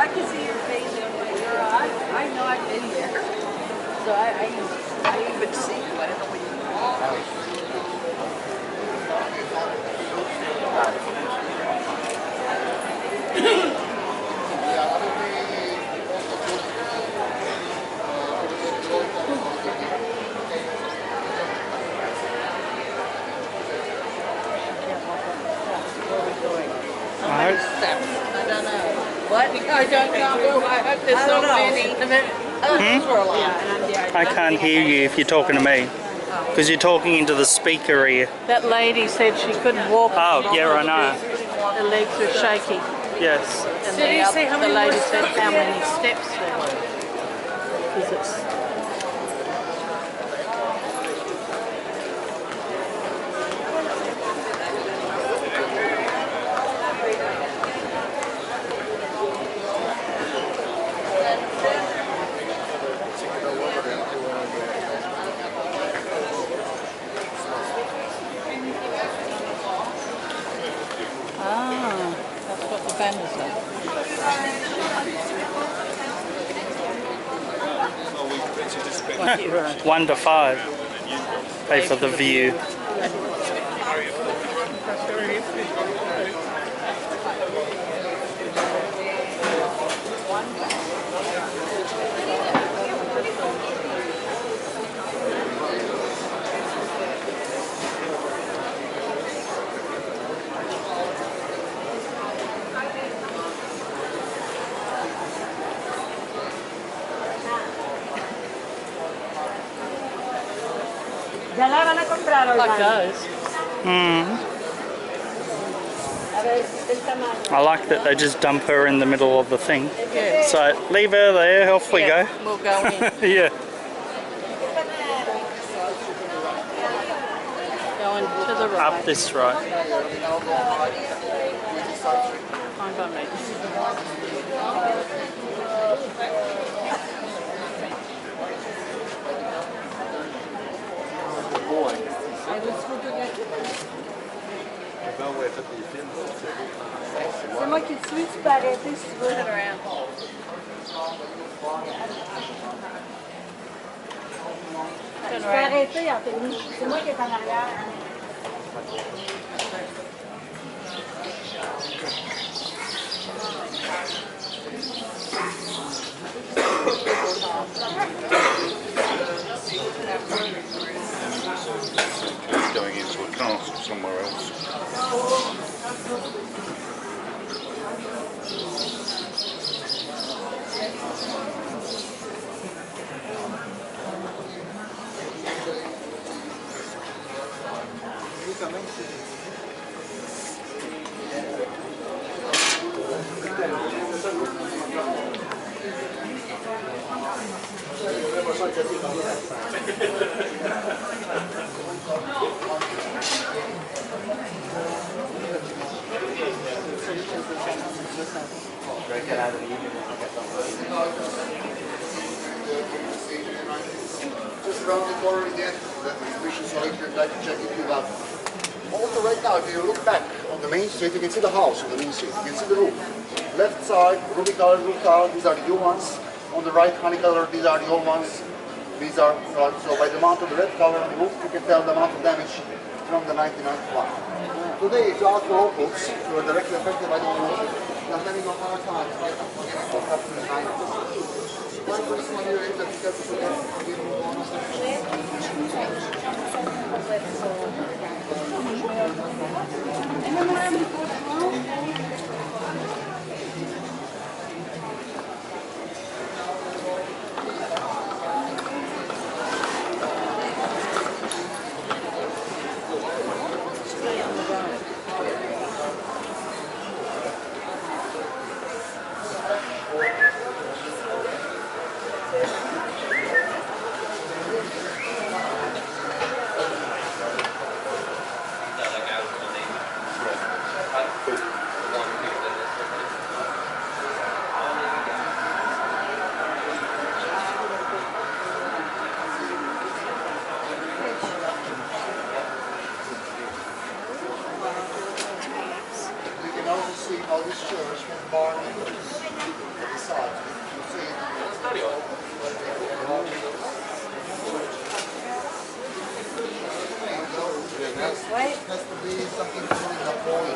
I can see your face in your eye. I know I've been there. So I even see you. I don't know what you Alright. I don't know. What? I don't know. I hope there's I don't not know. many. I can't hear you if you're talking to me. Because you're talking into the speaker ear. That lady said she couldn't walk. Oh, yeah, I know. Her legs were shaky. Yes. And Did you say how many the lady more said steps how there many steps there were. Because it's that's what the banners are. 1 to 5. Pay for the view. Ya la van a comprar, Like oigan. those. A ver, el tamaño. I like that they just dump her in the middle of the thing. Yeah. So leave her there, off we Yeah, go. we'll go in. Yeah. Going to the right. Up this right. Fine by me. C'est moi qui te suis, tu peux arrêter si tu veux. Tu peux arrêter, Anthony. C'est moi qui est en arrière. It's going into a castle somewhere else. Just around the corner again, that exhibition, so if you'd like to check if you have. Also right now, if you look back on the main street, you can see the house on the main street. You can see the roof. Left side, ruby colored roof tile, these are the new ones. On the right, honey color, these are the old ones. These are, so by the amount of the red color on the roof, you can tell the amount of damage from the 1991. Today, if you ask the locals who are directly affected by the war, they're having a hard time getting what happened in the 90s. My personal view is that because of all this church with bar windows at the side. You see it has to be something to do with the point.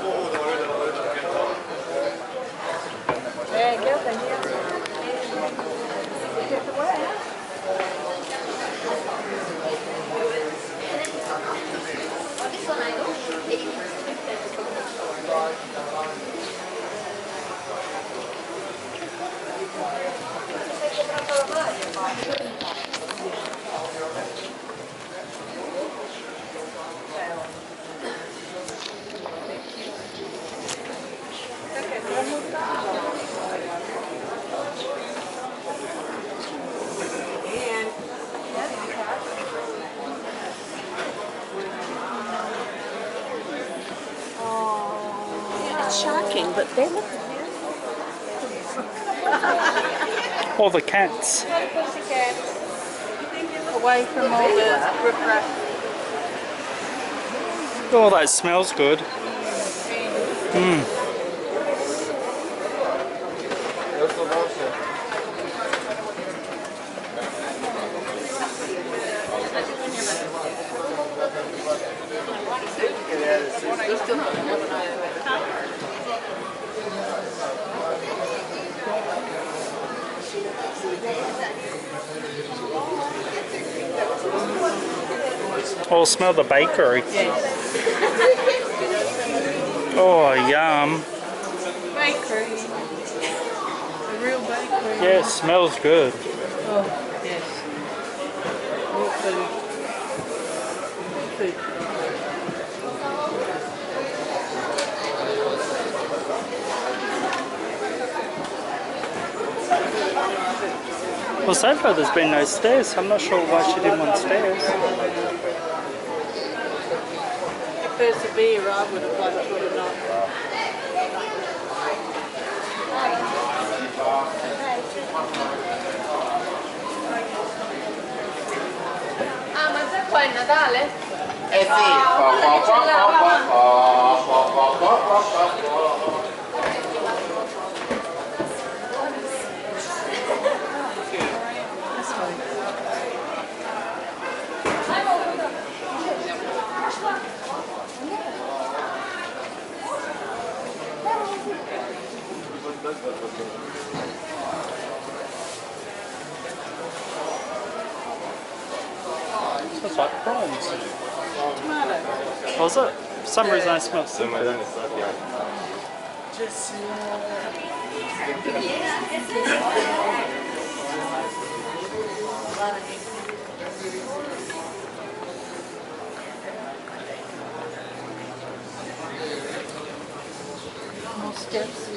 Shocking, but they look All the cats. Away from all the riffraff. Oh, that smells good. Oh, smell the bakery. Oh, yum. Bakery. A real bakery. Yeah, it smells good. Oh, yes. All food. Food. Well, so far there's been no stairs. I'm not sure why she didn't want stairs. If there's a beer, I would have liked to have not. Ah, ma sai qua è il Natale? Eh sì, Smells like prawns. Was it? For some reason I smelled seafood. More steps.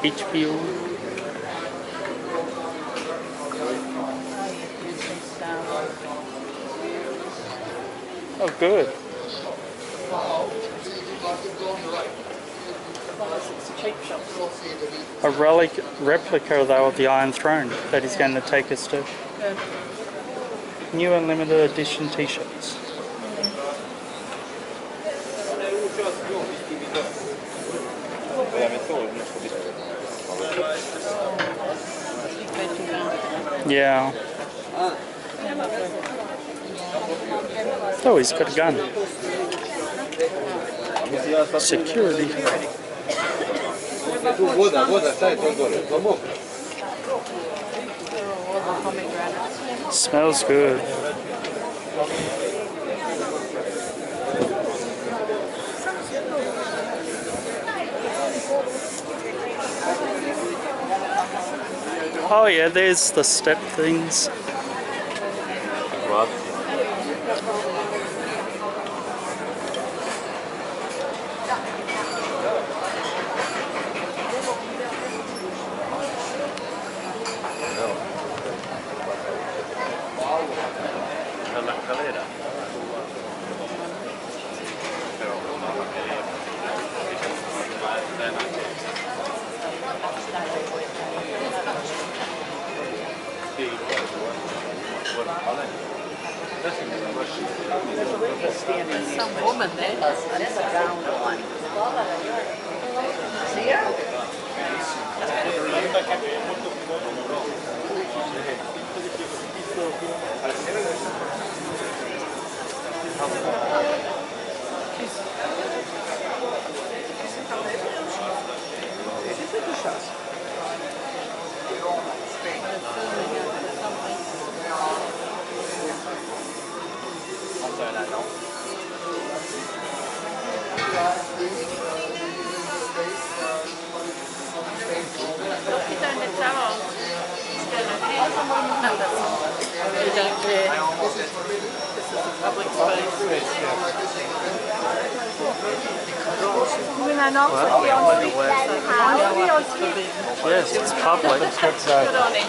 HBO. Oh, good. A replica though of the Iron Throne that he's going to take us to. Yeah. New and limited edition t-shirts. Yeah. Oh, he's got a gun. Security. Smells good. Oh yeah, there's the step things. There's some woman there. That's a gown on. See her? You don't care. This is a public space. Yes, it's public. Good on him.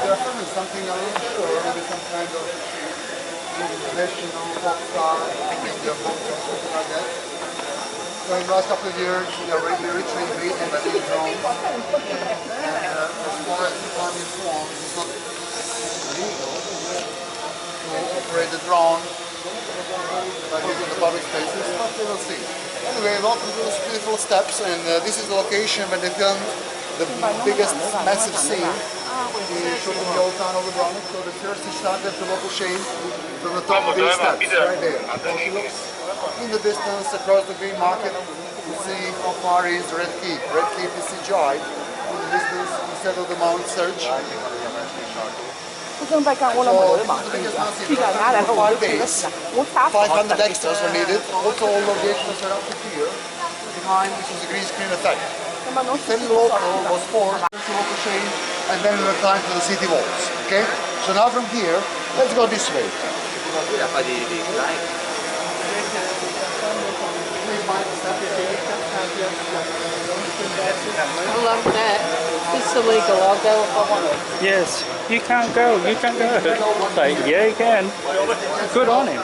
They're filming something on it, or maybe some kind of international pop star, India pop or something like that. So in the last couple of years, we are really richly invaded by these drones. And as far as I'm informed, it's not legal to operate the drone by using the public spaces, but we will see. Anyway, lots of those beautiful steps, and this is the location where they filmed the biggest massive scene. We showed the old town of Dubrovnik, so the first shot at the local shade from the top of these steps, right there. So if you look in the distance across the green market, you see how far is the Red Keep. Red Keep is CGI in the distance instead of the Mount Surge. So this is the biggest massive for 5 days. 500 extras were needed. Also all locations are up to here. Behind, which is a green screen effect. Semi-local was forced to local shade. and then we return to the city walls. Okay? So now from here, let's go this way. I love that. It's illegal. I'll go if I want to. Yes, you can't go, you can't go. Like, yeah, you can. Good on him.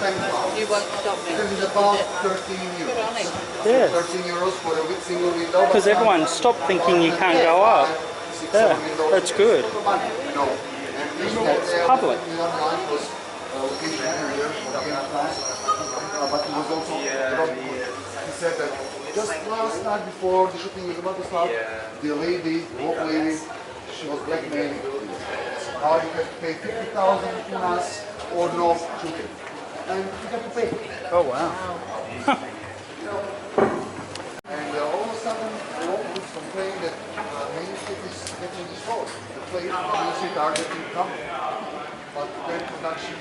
You won't stop me. This is about 13 euros. Good on him. Yeah, 13 euros for a single window. because everyone stopped thinking you can't go up. Yeah, that's good. No. It's public. But he was also, he said that just last night before the shooting was about to start, the lady, local lady, she was blackmailing. Now you have to pay 50,000 kunas or no shooting. And you have to pay. Oh wow. And all of a sudden, the locals complain that Main Street is getting destroyed. The players of Main Street are getting come. But their production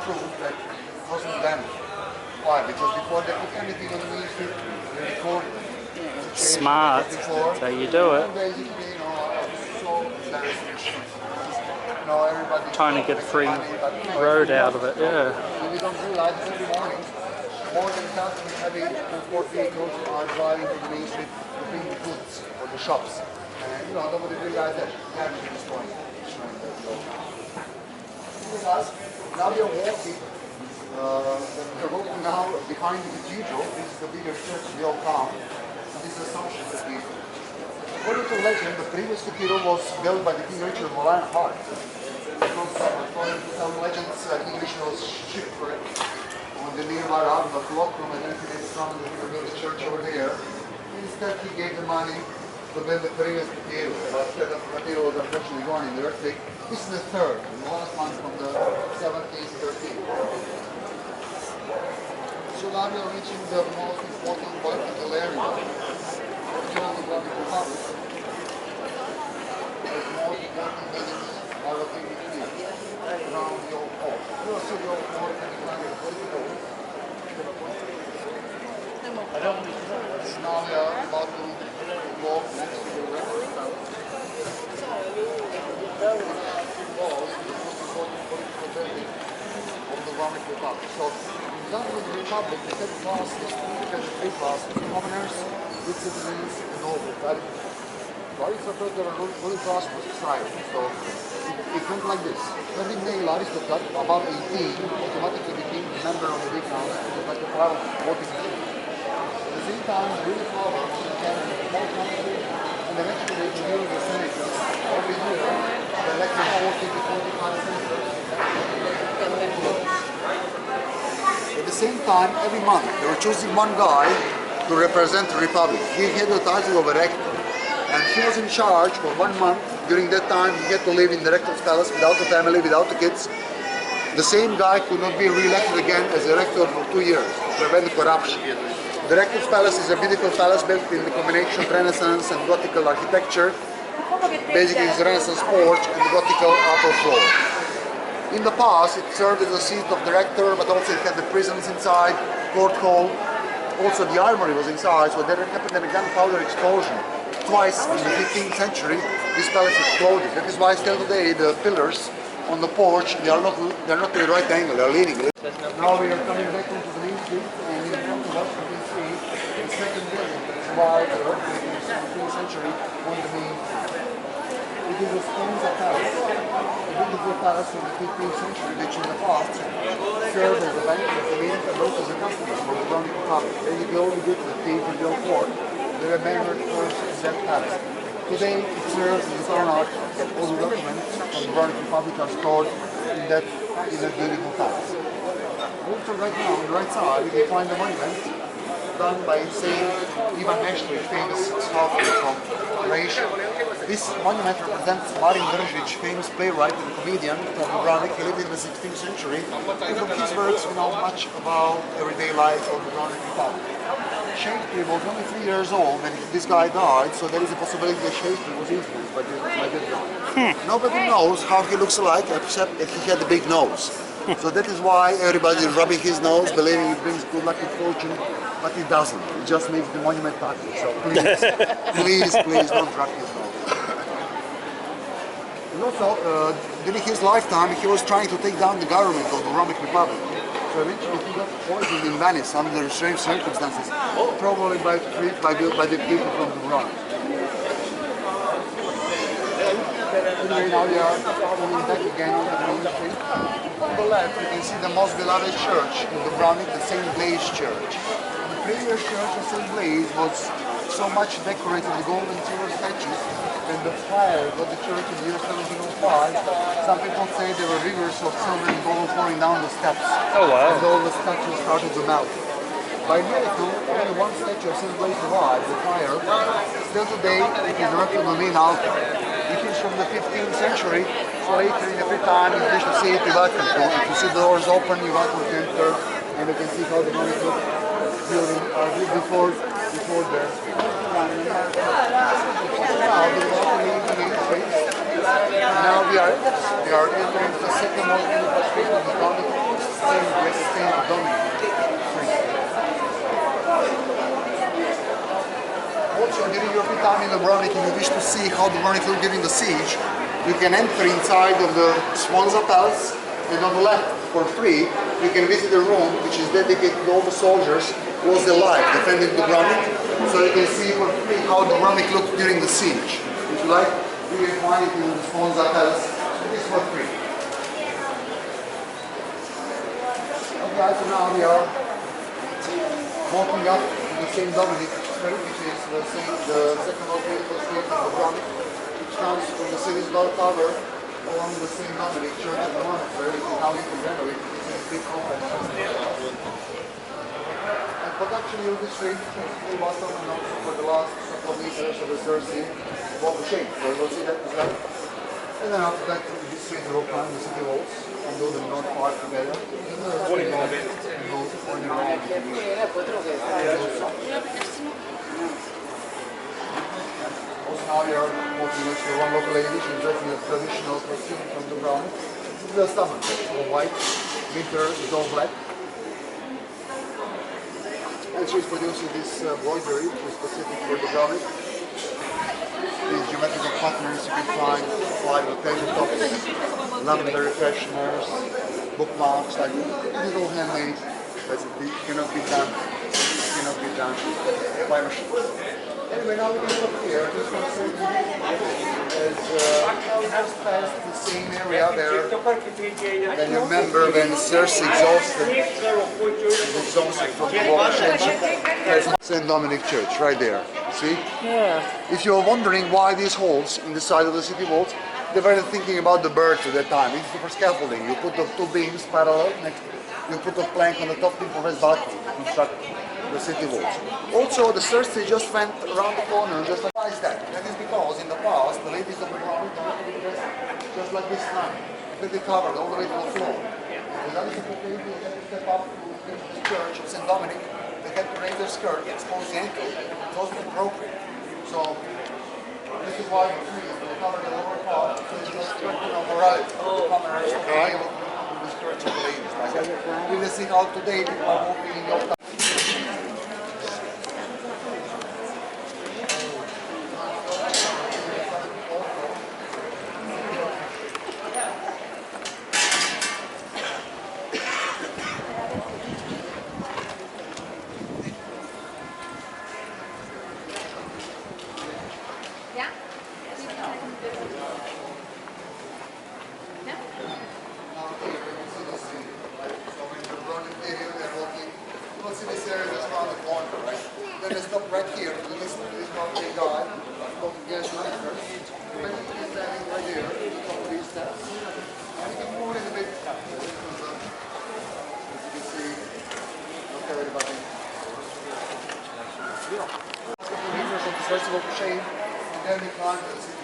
proved that it wasn't damaged. Why? Because before they put anything on the Main Street, they recorded it. Smart. That's how you do it. And basically, so embarrassing. Everybody Trying to get a free road out of it, yeah. we don't realize that every morning, more than 1,000 heavy transport vehicles are driving to the Main Street to bring the goods for the shops. And nobody realized that they're actually destroying the road. Now we are walking. We're walking now behind the cathedral. This is the biggest church in the old town. And this is the Assumption Cathedral. According to legend, the previous cathedral was built by the King Richard of Lionheart. Because according to some legends, King Richard was shipwrecked on the nearby island of Lockroom, and then he made son to build a church over there. Instead, he gave the money to build the previous cathedral. But instead of the cathedral was unfortunately gone in the earthquake. This is the third, and the last one from the 1713. So now we are reaching the most important political area of the Dubrovnik Republic. The most important buildings are located here, around the old port. You will see the old port and the kind of political. Now we are about to walk next to the record palace. Was the most important political building of the Dubrovnik Republic. So, in the Republic, the third class is three classes: commoners, good citizens, and nobles. Aristocrats were ruling class was society. So, it went like this: every male aristocrat above 18 automatically became a member of the big house. It was like a private voting machine. At the same time, the really power became a small country, and eventually they became the senators. Every year, they elected 40 to 45 senators. At the same time, every month, they were choosing one guy to represent the Republic. He had the title of a rector, and he was in charge for 1 month. During that time, he had to live in the rector's palace without the family, without the kids. The same guy could not be re-elected again as a rector for 2 years to prevent corruption. The rector's palace is a beautiful palace built in the combination of Renaissance and Gothical architecture. Basically, it's a Renaissance porch and the Gothical upper floor. In the past, it served as a seat of the rector, but also it had the prisons inside, court hall. Also, the armory was inside, so there happened a gunpowder explosion. Twice in the 15th century, this palace exploded. That is why still today the pillars on the porch, they are not at the right angle, they are leaning. Now we are coming back onto the main street, and in front of us you can see the second building that survived the earthquake in the 17th century on the main street. It is a Stanza Palace, a beautiful palace from the 15th century, which in the past served as a bank, as a main, and also as a customer for the Dubrovnik Republic. Basically, all we did was pay for the old port. They were membered first in that palace. Today, it serves as a town archive. All the documents from the Dubrovnik Republic are stored in that beautiful palace. Also, right now, on the right side, you can find a monument done by Saint Ivan Meštrović, famous sculptor from Croatia. This monument represents Marin Držić, famous playwright and comedian from Dubrovnik. He lived in the 16th century. And from his works, we know much about everyday life of the Dubrovnik Republic. Shakespeare was only 3 years old when this guy died, so there is a possibility that Shakespeare was influenced by this guy. Nobody knows how he looks like, except that he had a big nose. So that is why everybody is rubbing his nose, believing it brings good luck and fortune, but it doesn't. It just makes the monument ugly. So please, please don't rub his nose. And also, during his lifetime, he was trying to take down the government of the Dubrovnik Republic. So eventually he got poisoned in Venice under strange circumstances, probably by the people from Dubrovnik. Anyway, now we are going back again on the main street. On the left, you can see the most beloved church in Dubrovnik, the St. Blaise Church. The previous church of St. Blaise was so much decorated with gold and silver statues. When the fire got the church in the year 1705, some people say there were rivers of silver and gold pouring down the steps. Oh wow. And all the statues started to melt. By miracle, only one statue of St. Blaise survived the fire. Still today, it is erected on the main altar. It is from the 15th century, so later in every time you wish to see it, you're welcome to. If you see the doors open, you're welcome to enter, and you can see how the building looked before there. Now we are entering the second most beautiful street of the Dubrovnik, St. Dominic Street. Also, during your free time in Dubrovnik, if you wish to see how Dubrovnik looked during the siege, you can enter inside of the Swanza Palace, and on the left, for free, you can visit a room which is dedicated to all the soldiers who was alive defending Dubrovnik, so you can see for free how Dubrovnik looked during the siege. If you like, you can find it in the Swanza Palace. It is for free. Okay, so now we are walking up to the St. Dominic Street, which is the second most beautiful street in Dubrovnik, which comes from the city's bell tower along the St. Dominic Church of the Monastery, which is how you can renovate it. It's a big complex. But actually, this street was open also for the last couple of meters of the Cersei wall of shame. So we'll see that as well. And then after that, this street will climb the city walls and go to the north part together. Also now we are walking next to one local lady. She's dressed in a traditional costume from Dubrovnik. This is the summer, all white. Winter is all black. And she's producing this embroidery, which is specific for Dubrovnik. These geometrical patterns you can find applied with tabletops, lavender refresheners, bookmarks, like it is all handmade. It cannot be done by machine. Anyway, now we can look here. This one is just past the same area there. Then you remember when Cersei exhausted from the war. St. Dominic Church, right there. See? Yeah. If you're wondering why these holes in the side of the city walls, they were thinking about the birds at that time. It's for scaffolding. You put the two beams parallel next. You put a plank on the top to prevent balcony to construct the city walls. Also, the Cersei just went around the corner, just like that. That is because in the past, the ladies of the Dubrovnik were dressed just like this now, completely covered all the way to the floor. The ladies of the Dubrovnik had to step up to the church of St. Dominic. They had to raise their skirt, expose the ankle. It wasn't appropriate. So this is why the trees will cover the lower part, so it's just strengthen our morality. Okay? The skirts of the ladies. Like that. We will see how today people are walking in your time. Then they stop right here. This mountain guy, gas lantern. When he's standing right here, top of these steps. And you can move it a bit. As you can see, look at everybody. A couple of meters of the festival of shade, and then we climb to the city.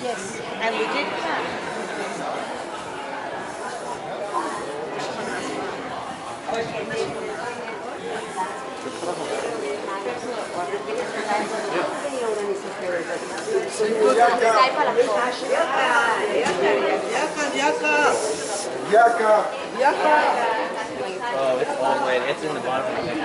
Yes, and we did that. Oh, it's all the way. It's in the bottom of the thing.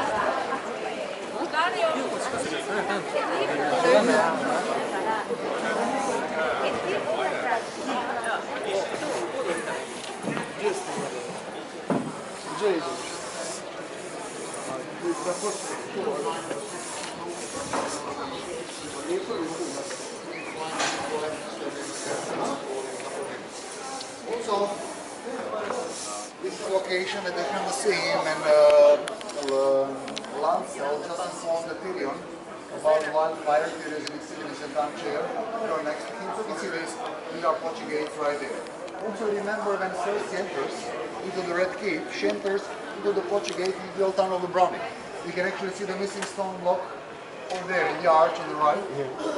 Also, this is location that they can see in Lancel, just inside the Tyrion, about wildfire. There is an exhibit in the chair. You're next to him, so you can see this with our Portuguese right there. Also remember when Cersei enters into the Red Keep, she enters into the Portuguese into the old town of Dubrovnik. You can actually see the missing stone block over there in the arch on the right,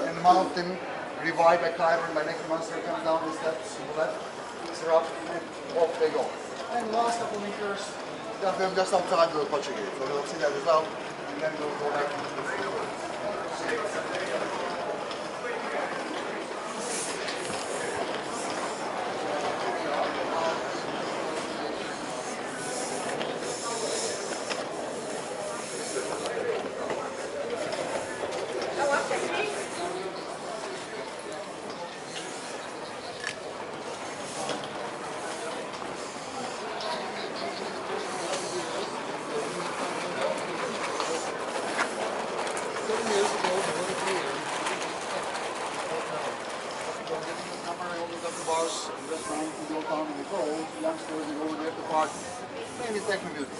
and the mountain revived by Kyron, by necromancer, comes down the steps on the left, picks her up, and off they go. And the last couple meters, just outside the Portuguese, so we'll see that as well, and then we'll go back into the field.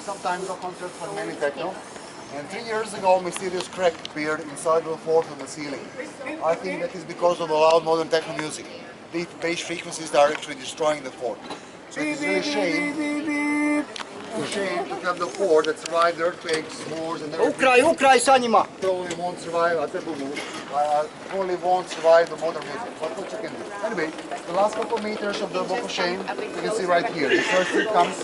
Sometimes no concerts, but mainly techno. And 3 years ago, mysterious crack appeared inside the fort on the ceiling. I think that is because of the loud modern techno music. Deep bass frequencies are actually destroying the fort. So it's really a shame to have the fort that survived earthquakes, wars, and everything. Ukraj sanima! Probably won't survive. Probably won't survive the modern music. But what you can do? Anyway, the last couple meters of the Walk of Shame, you can see right here. The first thing comes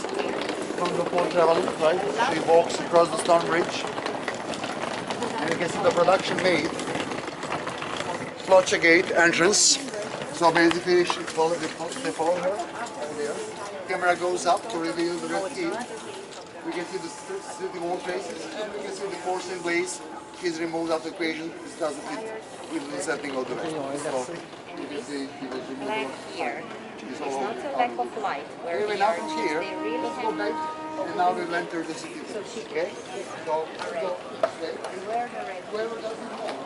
from the port traveling, right? She walks across the stone bridge, and you can see the production made Croatia gate entrance. So basically, they follow her over there. Camera goes up to reveal the red key. We can see the city wall traces, and we can see the porcelain glaze is removed out of the equation. This doesn't fit with the setting of the rest. So you can see it was removed. Here. It's It's not a lack of light. Where we we now are, from here, they really let's go back, and now we'll enter the city. Okay? So, go this way. where the red Whoever doesn't know.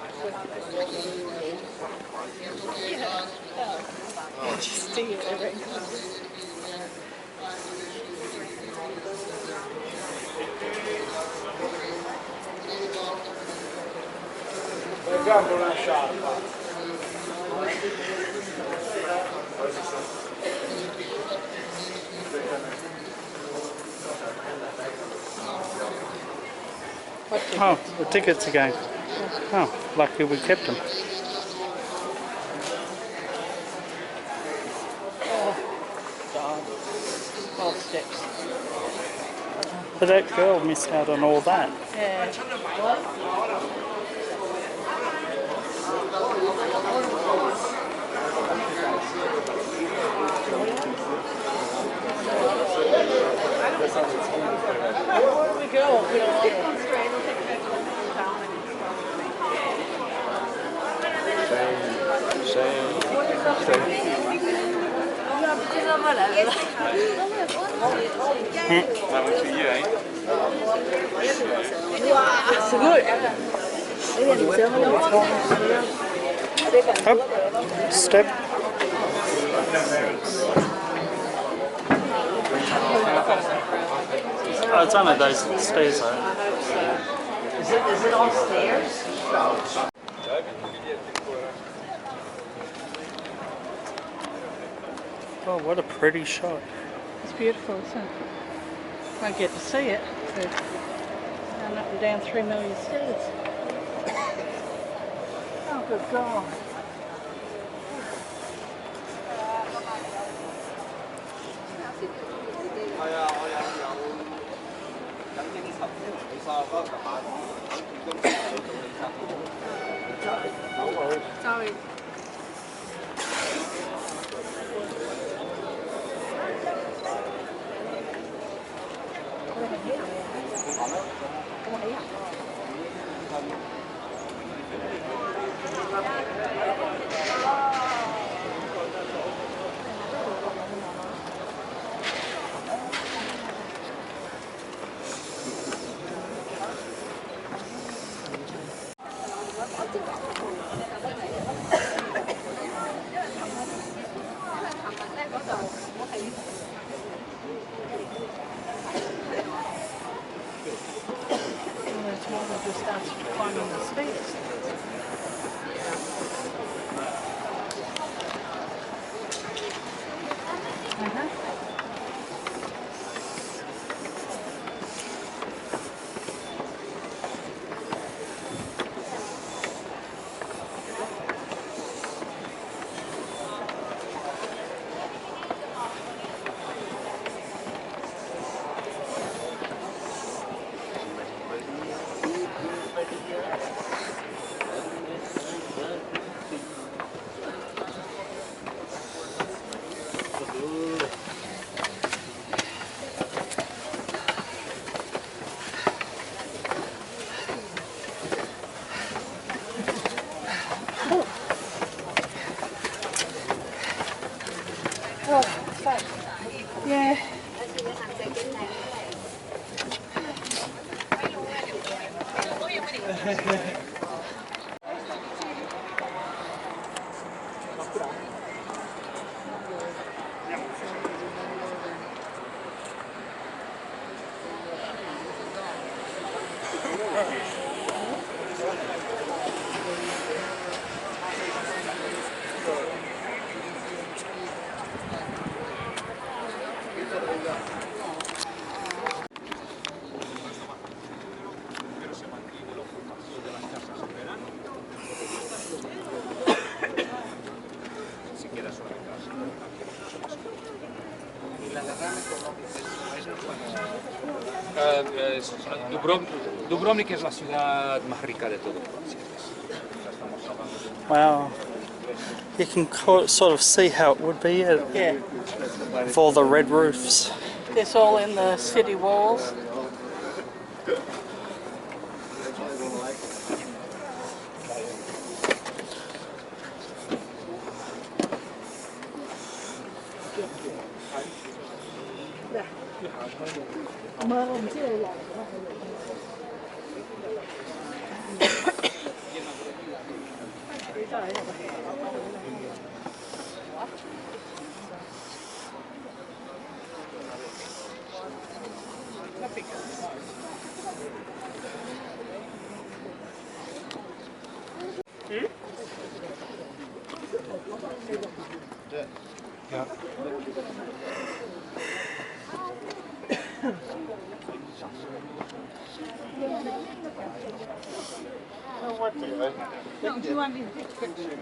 Oh, the tickets again. Oh, lucky we kept them. Both steps. But that girl missed out on all that. Yeah. Where do we go if we don't want to? Up, step. Oh, it's only those stairs though. Is it all stairs? Oh, what a pretty shot. It's beautiful, isn't it? I get to see it. But I'm up and down 3 million stairs. Oh, good God. Sorry. There's more than just us climbing the stairs. Yeah. Dubrovnik es la ciudad más rica de todo Croacia. Wow. You can sort of see how it would be Yeah. with all the red roofs. It's all in the city walls. Yeah. No, do you want me to take a picture?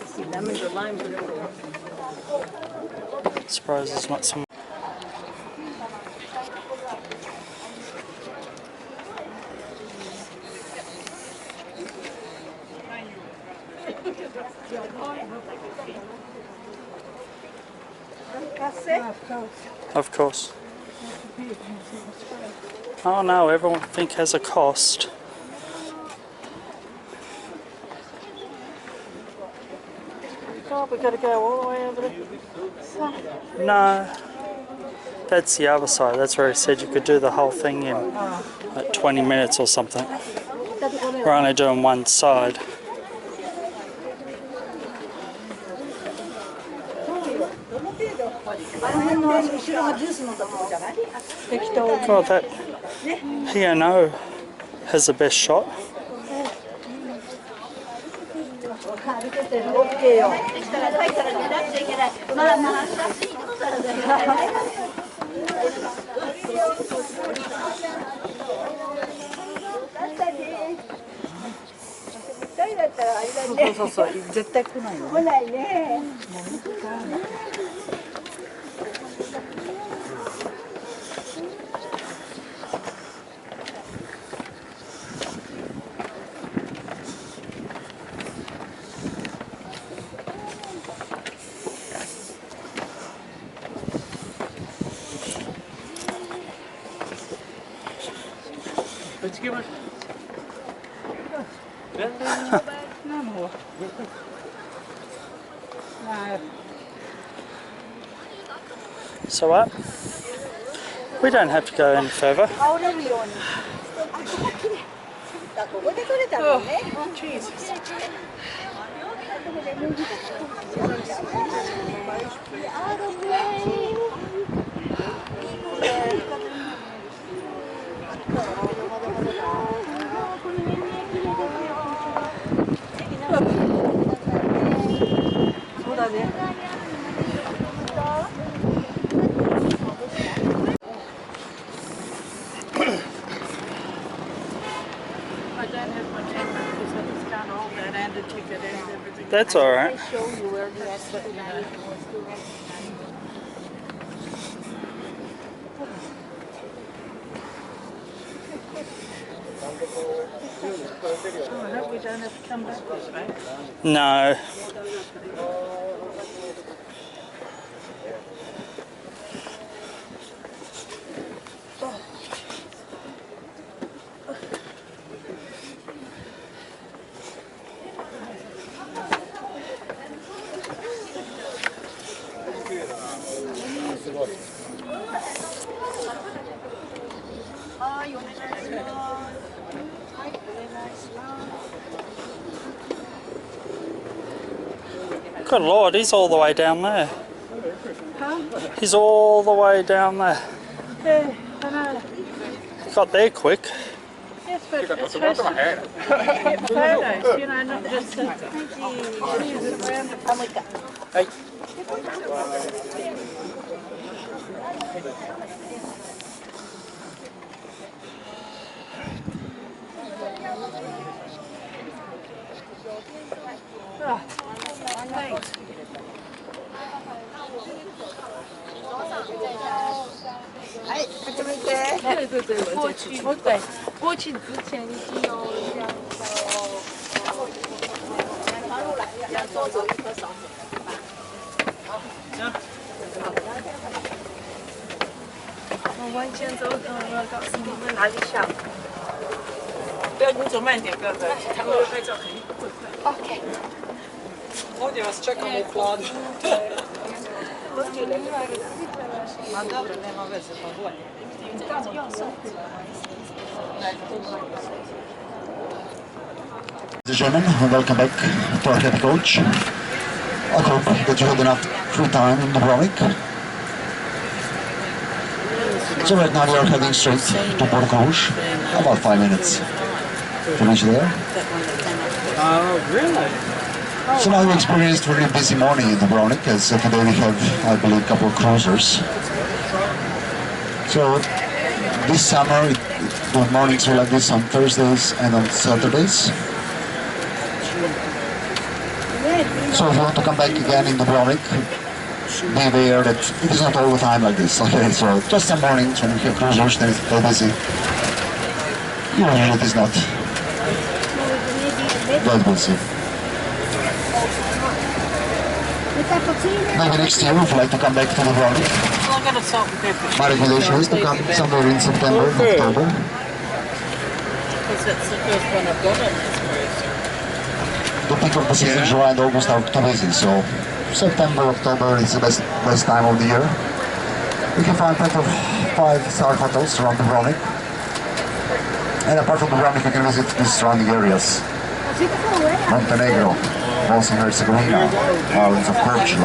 See, lemons or limes are good. Surprised there's not some. Of course. Oh no, everything has a cost. Oh, we've got to go all the way over there. No, that's the other side. That's where he said you could do the whole thing in like 20 minutes or something. We're only doing one side. Oh, that P&O has the best shot. そうそう、絶対来ないよね。来ないね。Let's give it. No more. No. So what? We don't have to go any further. 羽織れるように。あ、ここ綺麗。ここで取れたのね。 Jesus. I don't have my camera because I just done all that and a ticket and everything. That's all right. Show you where the accident was doing. Oh, I hope we don't have to come back this way. No. Good Lord, he's all the way down there. He's all the way down there. Yeah, I know. He got there quick. Yes, but it's supposed to get photos, you know, not just the Jesus around the Oh, thanks. はい、始めて。对对对，过去不对，过去之前已经有这样要多走一个少走。我往前走，我告诉你们哪里下。不要，你走慢点，不要着急，他们拍照肯定不会快。OK。 Ovdje vas čekamo u hladu. Ma dobro, nema veze, pa bolje. Ladies and gentlemen, welcome back to our head coach. I hope that you had enough free time in Dubrovnik. So right now we are heading straight to Port Rouge, about 5 minutes to reach there. Oh, really? So now we experienced a really busy morning in Dubrovnik, as today we have, I believe, a couple of cruisers. So this summer, the mornings were like this on Thursdays and on Saturdays. So if you want to come back again in Dubrovnik, be aware that it is not all the time like this, okay? So just some mornings when we have cruisers, then it's very busy. Usually it is not that busy. Maybe next year if you'd like to come back to Dubrovnik. I'll get a salt and pepper. My recommendation is to come somewhere in September, October. Because that's the first one I've got on this cruise. The peak of the season, July and August are too busy, so September, October is the best time of the year. You can find plenty of 5-star hotels around Dubrovnik. And apart from Dubrovnik, you can visit the surrounding areas. Montenegro, Bosnia and Herzegovina, islands of Croatia.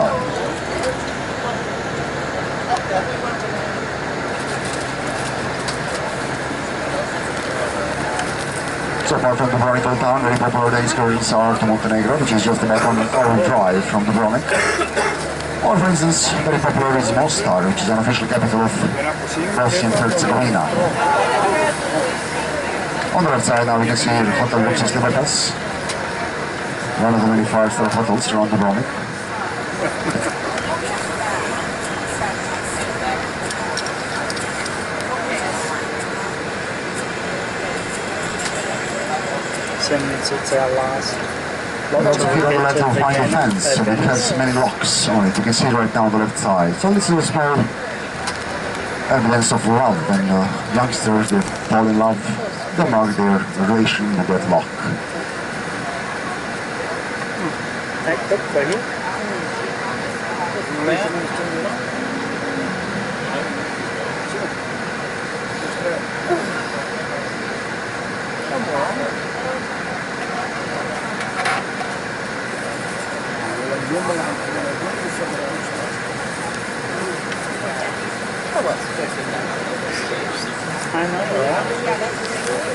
So apart from Dubrovnik old town, very popular day excursions are to Montenegro, which is just about 1 hour drive from Dubrovnik. Or for instance, very popular is Mostar, which is an official capital of Bosnia and Herzegovina. On the left side now we can see Hotel Luxus Libertas. one of the many five-star hotels around Dubrovnik. Since it's our last. Lots of people let them find a fence, and it has many locks on it. You can see right now on the left side. So this is a small evidence of love when youngsters they fall in love, they mark their relation with that lock. That cook for you. I know, right?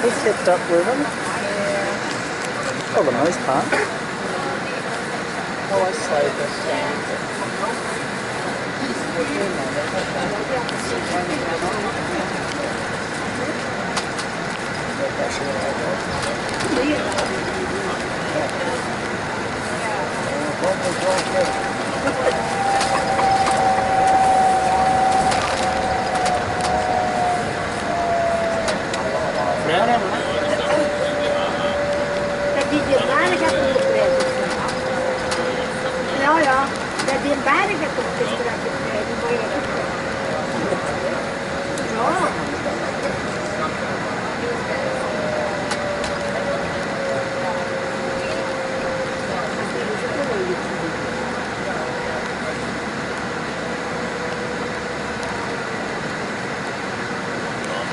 He's kept up with them. For the most part. Oh, I slowed this down.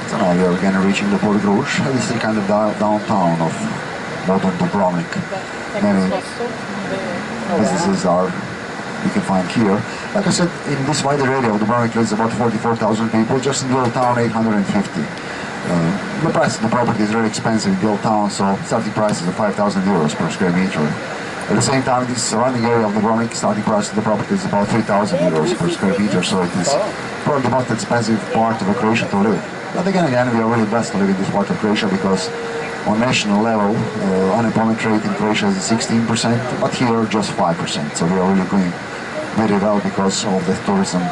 So now we are again reaching the Port Rouge. This is the kind of downtown of modern Dubrovnik. Many businesses are you can find here. Like I said, in this wider area of Dubrovnik lives about 44,000 people. Just in the old town, 850. The price of the property is very expensive in the old town, so starting price is 5,000 euros per square meter. At the same time, this surrounding area of Dubrovnik, starting price of the property is about 3,000 euros per square meter, so it is probably the most expensive part of Croatia to live. But again, we are really blessed to live in this part of Croatia because on national level, unemployment rate in Croatia is 16%, but here just 5%. So we are really going very well because of the tourism.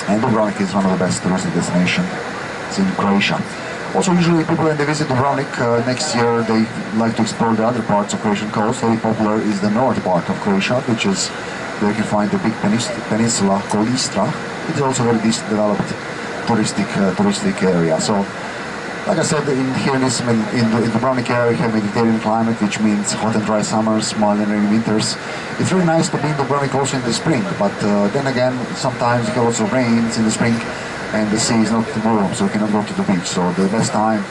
And Dubrovnik is one of the best touristic destinations in Croatia. Also, usually people when they visit Dubrovnik next year, they like to explore the other parts of Croatian coast. Very popular is the north part of Croatia, which is where you can find the big peninsula called Istra. It's also a very developed touristic area. So, like I said, here in the Dubrovnik area, we have Mediterranean climate, which means hot and dry summers, mild and rainy winters. It's really nice to be in Dubrovnik also in the spring, but then again, sometimes it also rains in the spring, and the sea is not warm, so you cannot go to the beach. So the best time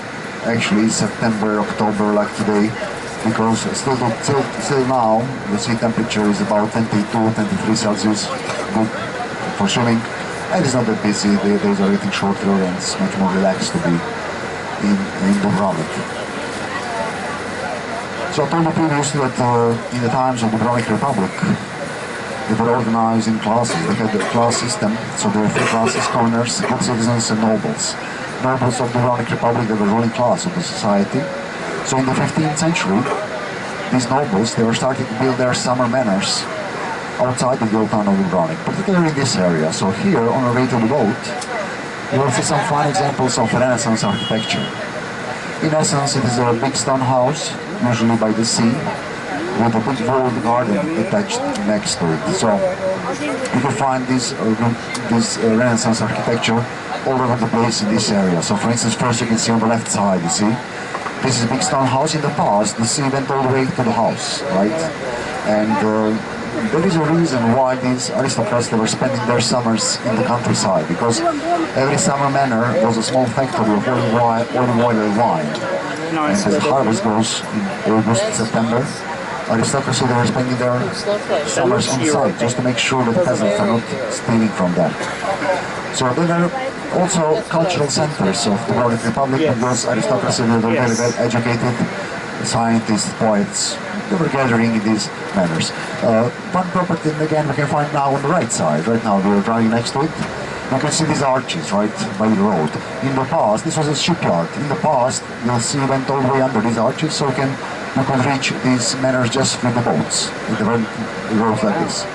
actually is September, October, like today, because still now the sea temperature is about 22-23 Celsius, good for swimming, and it's not that busy. The days are getting shorter, and it's much more relaxed to be in Dubrovnik. So I told you previously that in the times of the Dubrovnik Republic, they were organized in classes. They had the class system, so there were three classes: commoners, good citizens, and nobles. Nobles of the Dubrovnik Republic, they were the ruling class of the society. So in the 15th century, these nobles, they were starting to build their summer manors outside of the old town of Dubrovnik, particularly in this area. So here, on our way to the boat, you will see some fine examples of Renaissance architecture. In essence, it is a big stone house, usually by the sea, with a big walled garden attached next to it. So you can find this Renaissance architecture all over the place in this area. So for instance, first you can see on the left side, you see, this is a big stone house. In the past, the sea went all the way to the house, right? And there is a reason why these aristocrats, they were spending their summers in the countryside, because every summer manor was a small factory of olive oil and wine. And as the harvest goes in August, September, aristocracy, they were spending their summers on site just to make sure that peasants are not stealing from them. So there were also cultural centers of the Dubrovnik Republic, because aristocracy, they were very well educated, scientists, poets. They were gathering in these manners. One property, again, we can find now on the right side. Right now, we are driving next to it. You can see these arches, right, by the road. In the past, this was a shipyard. In the past, you'll see it went all the way under these arches, so you can you could reach these manors just with the boats, with the roads like this.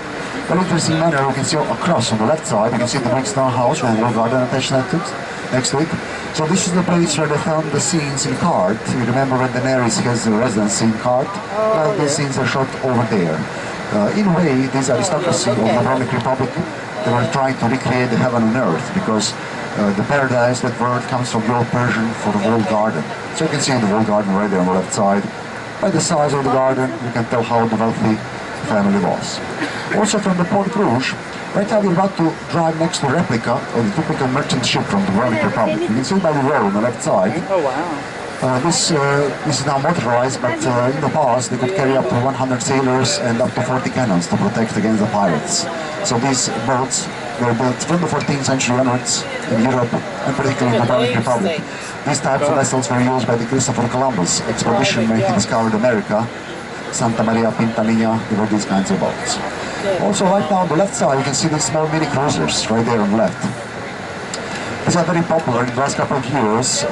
Very interesting manor, you can see across on the left side, you can see the big stone house with a little garden attached next to it. So this is the place where they filmed the scenes in Kart. You remember when Daenerys has a residency in Kart? Well, these scenes are shot over there. In a way, this aristocracy of the Dubrovnik Republic, they were trying to recreate the heaven on earth, because the paradise, that word comes from the old Persian for the walled garden. So you can see the walled garden right there on the left side. By the size of the garden, you can tell how the wealthy family was. Also from the Port Rouge, right now we're about to drive next to a replica of the typical merchant ship from the Dubrovnik Republic. You can see it by the road on the left side. Oh wow. This is now motorized, but in the past they could carry up to 100 sailors and up to 40 cannons to protect against the pirates. So these boats were built from the 14th century onwards in Europe and particularly in the Dubrovnik Republic. These types of vessels were used by the Christopher Columbus expedition when he discovered America. Santa Maria, Pintanilla, there were these kinds of boats. Also right now on the left side you can see these small mini cruisers right there on the left. These are very popular in the last couple of years,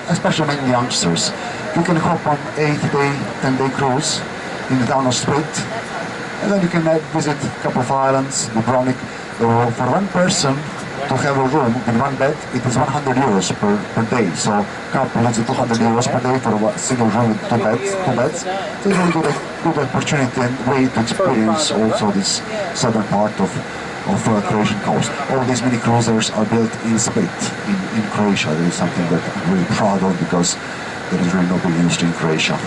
especially among youngsters. You can hop on 8-day, 10-day cruise in the town of Split, and then you can visit a couple of islands, Dubrovnik. For one person to have a room in one bed, it is 100 euros per day. So couple is 200 euros per day for a single room with two beds. So it's a really good opportunity and way to experience also this southern part of Croatian coast. All these mini cruisers are built in Split, in Croatia. That is something that I'm really proud of, because there is really no big industry in Croatia.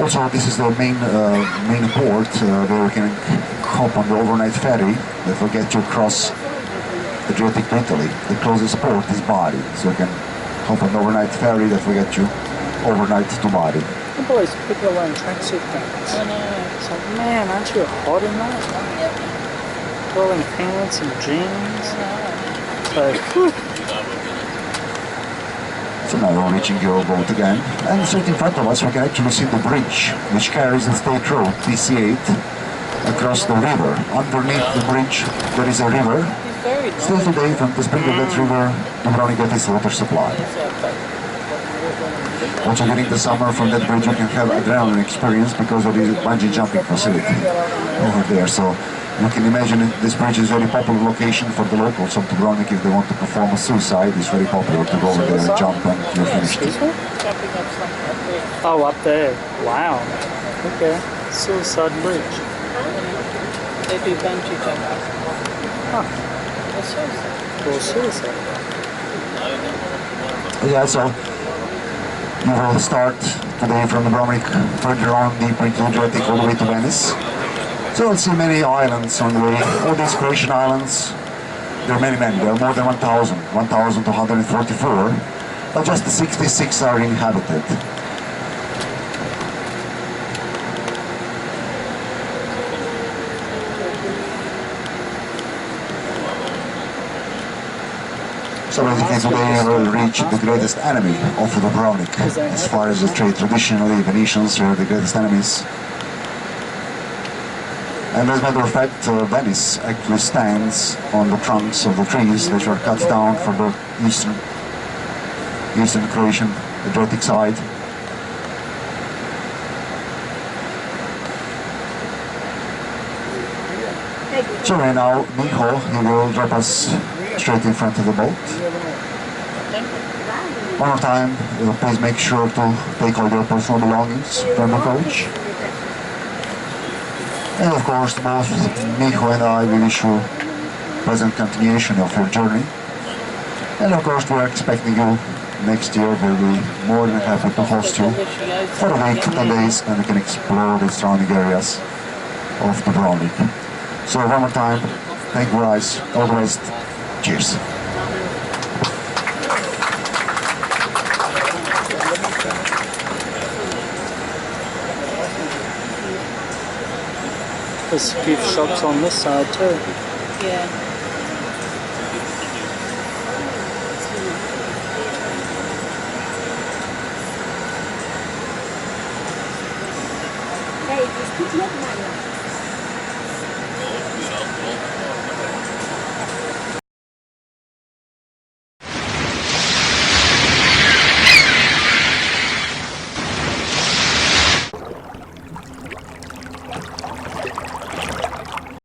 Also, this is the main port where you can hop on the overnight ferry that will get you across the Adriatic to Italy. The closest port is Bari, so you can hop on the overnight ferry that will get you overnight to Bari. The boys, people are wearing tracksuit pants. I know. It's like, man, aren't you hot in that? Wearing pants and jeans. So now we're reaching your boat again, and straight in front of us we can actually see the bridge which carries the state road, PC8, across the river. Underneath the bridge there is a river. Still today, from the spring of that river, Dubrovnik gets its water supply. Also during the summer from that bridge you can have adrenaline experience, because there is a bungee jumping facility over there. So you can imagine this bridge is a very popular location for the locals of Dubrovnik. If they want to perform a suicide, it's very popular to go over there and jump and you're finished. Oh, up there. Wow. Okay. Suicide bridge. They do bungee jumping. Huh. Or suicide. Yeah, so you will start today from Dubrovnik, further on deeper into Adriatic all the way to Venice. So you'll see many islands on the way. All these Croatian islands, there are many. There are more than 1,244, but just 66 are inhabited. So basically today we will reach the greatest enemy of Dubrovnik. As far as the trade, traditionally Venetians were the greatest enemies. And as a matter of fact, Venice actually stands on the trunks of the trees which were cut down for the eastern Croatian Adriatic side. So right now, Miho, he will drop us straight in front of the boat. One more time, please make sure to take all your personal belongings from the coach. And of course, both Miho and I will wish you pleasant continuation of your journey. And of course, we are expecting you next year. We'll be more than happy to host you for a week, 10 days, and we can explore the surrounding areas of Dubrovnik. So one more time, thank you guys, all the best, cheers. There's gift shops on this side too. Yeah. Hey, it's